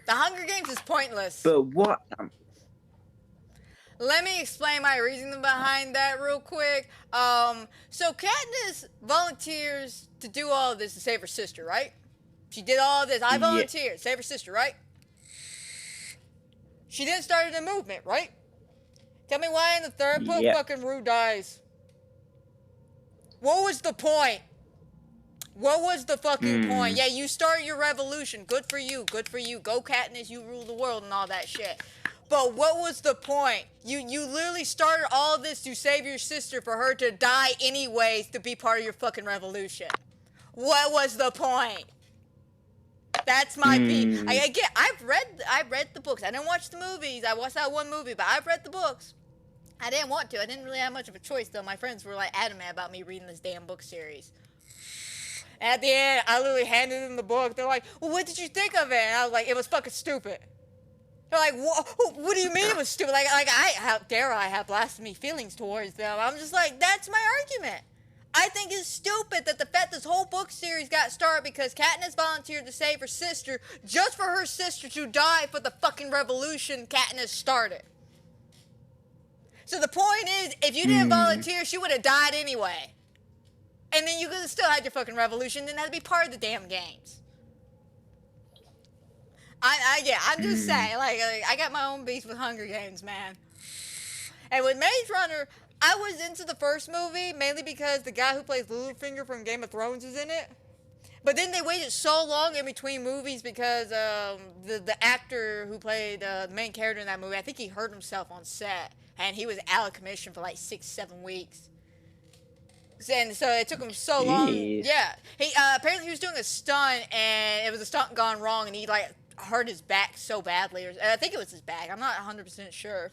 The Hunger Games is pointless. But what? Let me explain my reasoning behind that real quick. So Katniss volunteers to do all of this to save her sister, right? She did all of this. I volunteered. Save her sister, right? She then started a movement, right? Tell me why in the third book fucking Rue dies. What was the point? What was the fucking point? Yeah, you started your revolution. Good for you. Good for you. Go Katniss, you rule the world and all that shit. But what was the point? You literally started all this to save your sister for her to die anyways to be part of your fucking revolution. What was the point? That's my beef. I've read the books. I didn't watch the movies. I watched that one movie, but I've read the books. I didn't want to. I didn't really have much of a choice, though. My friends were like adamant about me reading this damn book series. At the end, I literally handed them the book. They're like, well, what did you think of it? And I was like, it was fucking stupid. They're like, what do you mean it was stupid? How dare I have blasphemy feelings towards them? I'm just like, that's my argument. I think it's stupid that the fact this whole book series got started because Katniss volunteered to save her sister just for her sister to die for the fucking revolution Katniss started. So the point is, if you didn't volunteer, she would have died anyway. And then you could have still had your fucking revolution, didn't have to be part of the damn games. I'm just saying, like, I got my own beef with Hunger Games, man. And with Maze Runner, I was into the first movie, mainly because the guy who plays Littlefinger from Game of Thrones is in it. But then they waited so long in between movies because the actor who played the main character in that movie, I think he hurt himself on set. And he was out of commission for like 6-7 weeks. And so it took him so long. Yeah. He apparently he was doing a stunt, and it was a stunt gone wrong, and he like hurt his back so badly. Or I think it was his back. I'm not 100% sure.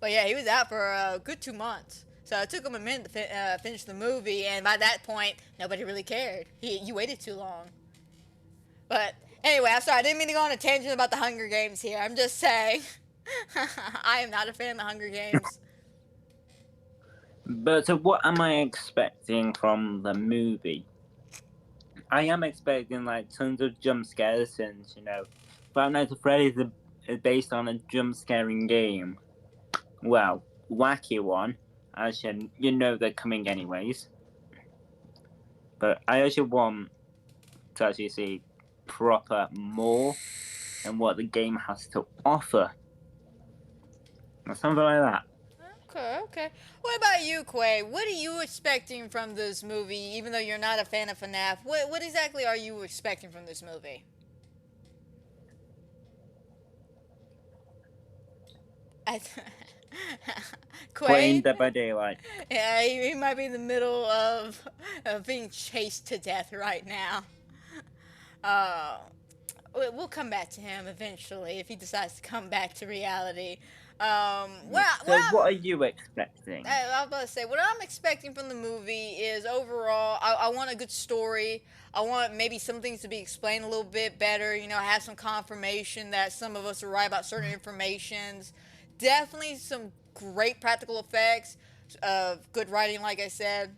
But yeah, he was out for a good 2 months. So it took him a minute to finish the movie, and by that point, nobody really cared. You waited too long. But anyway, I'm sorry, I didn't mean to go on a tangent about the Hunger Games here. I'm just saying, I am not a fan of the Hunger Games. But so what am I expecting from the movie? I am expecting like tons of jump scares since, you know, Five Nights at Freddy's is based on a jump scaring game. Well, wacky one, as you know they're coming anyways. But I actually want to actually see proper more than what the game has to offer. Or something like that. Okay. What about you, Quay? What are you expecting from this movie, even though you're not a fan of FNAF? What exactly are you expecting from this movie? Playing Dead by Daylight. Yeah, he might be in the middle of being chased to death right now. We'll come back to him eventually if he decides to come back to reality. What are you expecting? I was about to say, what I'm expecting from the movie is overall, I want a good story. I want maybe some things to be explained a little bit better. You know, have some confirmation that some of us are right about certain informations. Definitely some great practical effects, good writing, like I said.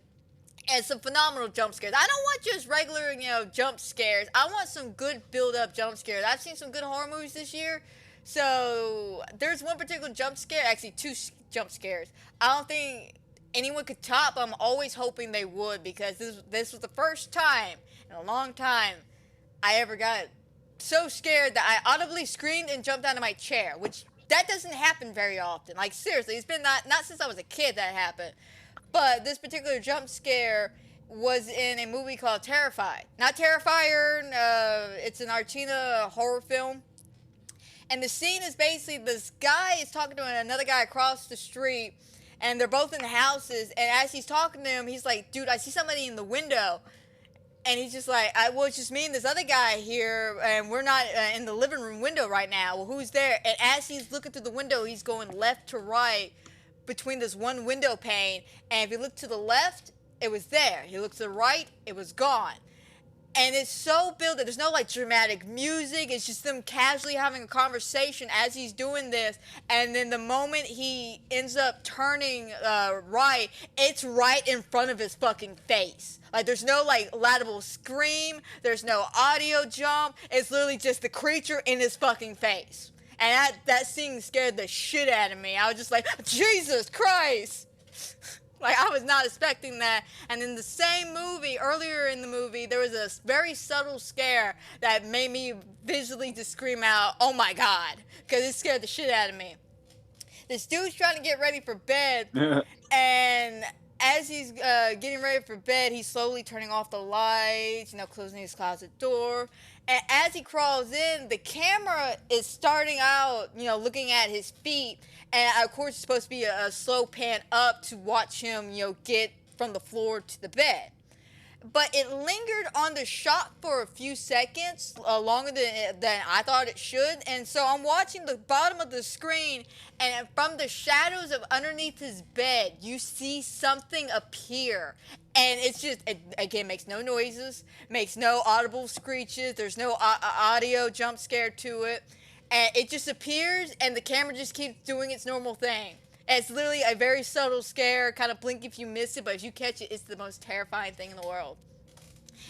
And some phenomenal jump scares. I don't want just regular, you know, jump scares. I want some good build-up jump scares. I've seen some good horror movies this year. So, there's one particular jump scare, actually 2 jump scares. I don't think anyone could top. I'm always hoping they would, because this was the first time in a long time I ever got so scared that I audibly screamed and jumped out of my chair, which that doesn't happen very often. Like, seriously, it's been not since I was a kid that happened. But this particular jump scare was in a movie called Terrified. Not Terrifier, it's an Argentina horror film. And the scene is basically this guy is talking to another guy across the street, and they're both in houses, and as he's talking to him, he's like, dude, I see somebody in the window. And he's just like, well, it's just me and this other guy here, and we're not in the living room window right now. Well, who's there? And as he's looking through the window, he's going left to right between this one window pane, and if you look to the left, it was there. You look to the right, it was gone. And it's so built that there's no like dramatic music. It's just them casually having a conversation as he's doing this. And then the moment he ends up turning right, it's right in front of his fucking face. Like, there's no like laudable scream. There's no audio jump. It's literally just the creature in his fucking face. And that scene scared the shit out of me. I was just like, Jesus Christ! Like, I was not expecting that. And in the same movie, earlier in the movie, there was a very subtle scare that made me visually just scream out, oh my God, because it scared the shit out of me. This dude's trying to get ready for bed, and as he's getting ready for bed, he's slowly turning off the lights, you know, closing his closet door. And as he crawls in, the camera is starting out, you know, looking at his feet. And, of course, it's supposed to be a slow pan up to watch him, you know, get from the floor to the bed. But it lingered on the shot for a few seconds, longer than I thought it should. And so I'm watching the bottom of the screen, and from the shadows of underneath his bed, you see something appear. And it's just, again, makes no noises, makes no audible screeches, there's no audio jump scare to it. And it just appears, and the camera just keeps doing its normal thing. And it's literally a very subtle scare, kind of blink if you miss it, but if you catch it, it's the most terrifying thing in the world.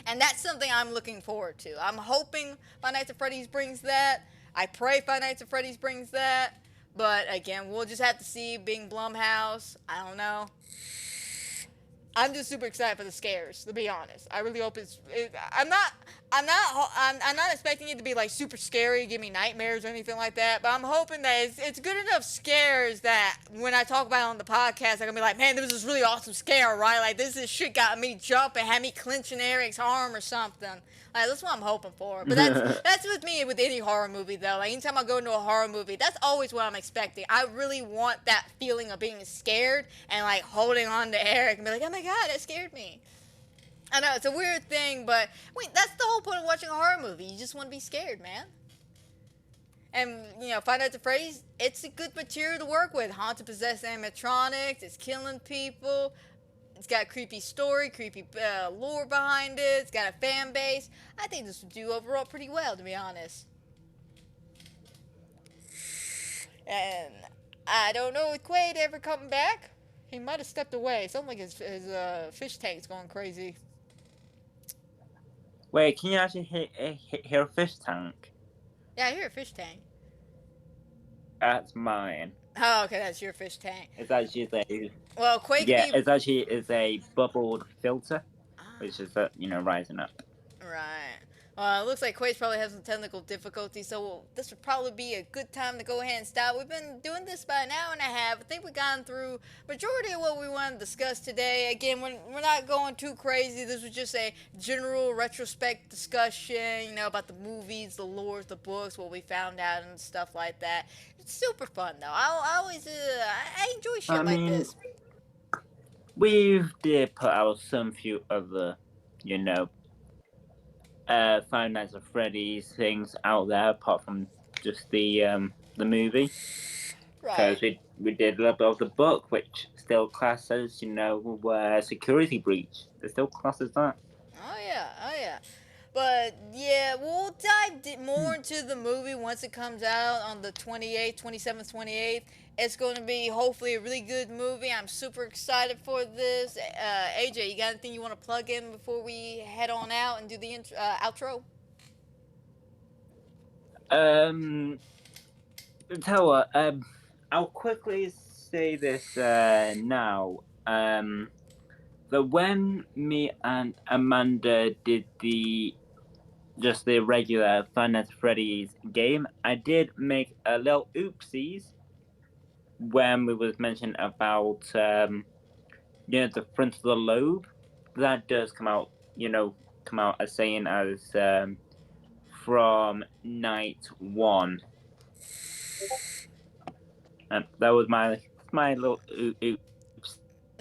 And that's something I'm looking forward to. I'm hoping Five Nights at Freddy's brings that. I pray Five Nights at Freddy's brings that. But again, we'll just have to see. Being Blumhouse, I don't know. I'm just super excited for the scares, to be honest. I really hope I'm not expecting it to be like super scary, give me nightmares or anything like that. But I'm hoping that it's good enough scares that when I talk about it on the podcast, I'm gonna be like, man, this was this really awesome scare, right? Like this shit got me jumping, had me clenching Eric's arm or something. Like, that's what I'm hoping for. But that's with me with any horror movie, though. Like, anytime I go into a horror movie, that's always what I'm expecting. I really want that feeling of being scared and, like, holding on to Eric and be like, oh, my God, that scared me. I know, it's a weird thing, but, wait, that's the whole point of watching a horror movie. You just want to be scared, man. And, Five Nights at Freddy's, it's a good material to work with. Haunted possessed animatronics, it's killing people, it's got a creepy story, creepy lore behind it, it's got a fan base. I think this would do overall pretty well, to be honest. And I don't know if Quaid ever coming back. He might have stepped away. Something like his fish tank's going crazy. Wait, can you actually hear a fish tank? Yeah, I hear a fish tank. That's mine. Oh, okay, that's your fish tank. It's actually well, Quake. Yeah, it's actually a bubbled filter, which is rising up. Right. Well, it looks like Quake's probably has some technical difficulties, so this would probably be a good time to go ahead and stop. We've been doing this about an hour and a half. I think we've gone through majority of what we want to discuss today. Again, we're not going too crazy. This was just a general retrospect discussion, about the movies, the lores, the books, what we found out, and stuff like that. It's super fun, though. I always I enjoy shit like this. We did put out some few other, Five Nights at Freddy's things out there, apart from just the movie. Right. Because we did a little bit of the book, which still classes, security breach. It still classes that. Oh yeah. But yeah, we'll dive more into the movie once it comes out on the 28th, 27th, 28th. It's going to be hopefully a really good movie. I'm super excited for this. AJ, you got anything you want to plug in before we head on out and do the outro? Tell what, I'll quickly say this now. That when me and Amanda did the regular Five Nights at Freddy's game, I did make a little oopsies when we was mentioning about the frontal lobe. That does come out as saying as from night 1. And that was my little oopsie.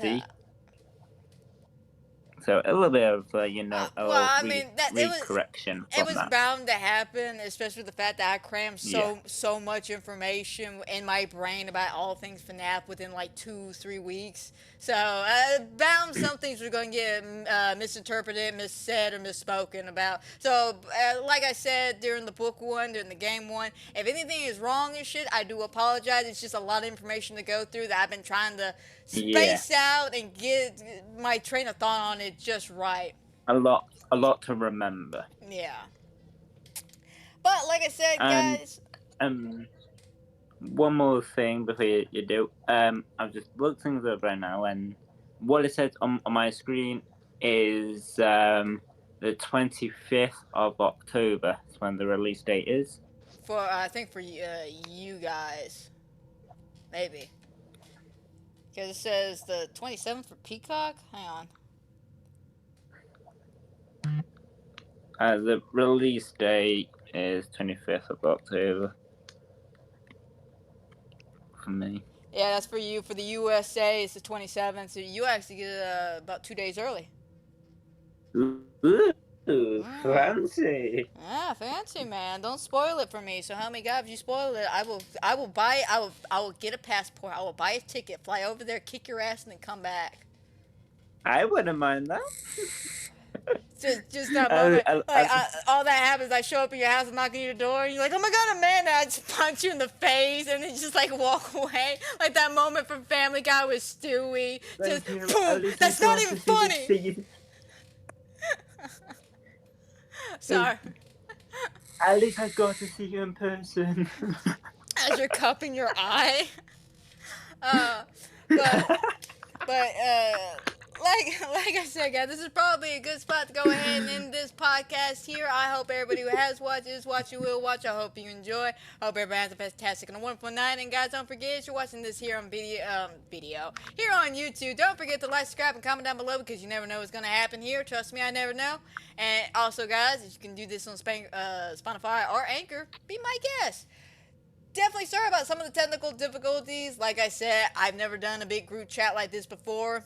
Yeah. So a little bit of correction. It was bound to happen, especially the fact that I crammed so much information in my brain about all things FNAF within like 2-3 weeks. So bound some things were going to get misinterpreted, missaid, or misspoken about. So like I said during the book one, during the game one, if anything is wrong and shit, I do apologize. It's just a lot of information to go through that I've been trying to space out and get my train of thought on it just right. A lot to remember. Yeah. But like I said, guys. One more thing before you do. I've just looked things up right now, and what it says on my screen is the 25th of October. That's when the release date is. I think for you guys, maybe. Because it says the 27th for Peacock. Hang on. The release date is 25th of October. For me. Yeah, that's for you. For the USA, it's the 27th. So you actually get about 2 days early. Ooh, fancy. Yeah, fancy, man. Don't spoil it for me. So help me God, if you spoil it, I will buy. I will get a passport. I will buy a ticket, fly over there, kick your ass, and then come back. I wouldn't mind that. Just that moment. All that happens, I show up at your house and knock on your door, and you're like, "Oh my God, Amanda!" I just punch you in the face, and then just like walk away, like that moment from Family Guy with Stewie. Just boom. That's not even funny. Sorry. At least I got to see you in person. As you're cupping your eye. But like I said, guys, this is probably a good spot to go ahead and end this podcast here. I hope everybody who has watched is watching, will watch. I hope you enjoy. I hope everybody has a fantastic and a wonderful night. And guys, don't forget, if you're watching this here on video here on YouTube, don't forget to like, subscribe, and comment down below, because you never know what's going to happen here. Trust me, I never know. And also, guys, if you can do this on Spotify or Anchor, be my guest. Definitely sorry about some of the technical difficulties. Like I said, I've never done a big group chat like this before.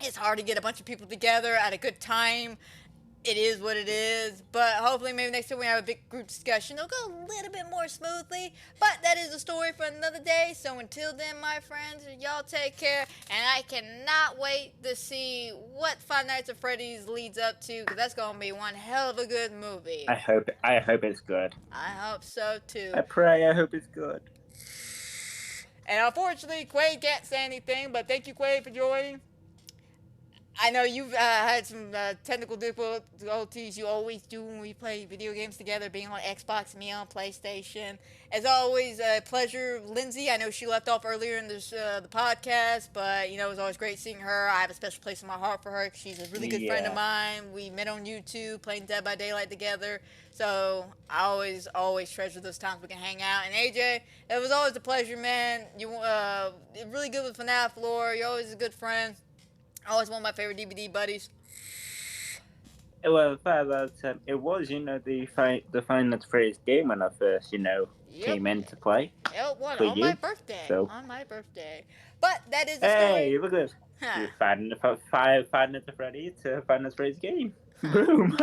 It's hard to get a bunch of people together at a good time it is what it is, but hopefully maybe next time we have a big group discussion, it'll go a little bit more smoothly. But that is a story for another day. So until then, my friends, y'all take care, and I cannot wait to see what Five Nights at Freddy's leads up to, because that's gonna be one hell of a good movie. I hope it's good. I hope so too. I hope it's good. And unfortunately, Quaid can't say anything, but thank you, Quaid, for joining. I know you've had some technical difficulties. You always do when we play video games together, being on Xbox, me on PlayStation. As always, a pleasure, Lindsay. I know she left off earlier in this the podcast, but you know it was always great seeing her. I have a special place in my heart for her. She's a really good friend of mine. We met on YouTube, playing Dead by Daylight together. So I always treasure those times we can hang out. And AJ, it was always a pleasure, man. You really good with FNAF lore. You're always a good friend. Always one of my favorite DVD buddies. Well, it was, the Five Nights at Freddy's game when I first, came in to play. Yep, on my birthday. So. On my birthday. But that is the story. Hey, look at this. Five Nights at Freddy to Five Nights at Freddy's game. Boom.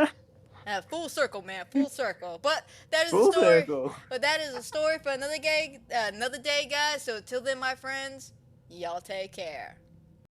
Full circle, man. Full circle. But that is full the story. Circle. But that is a story for another day, guys. So till then, my friends, y'all take care.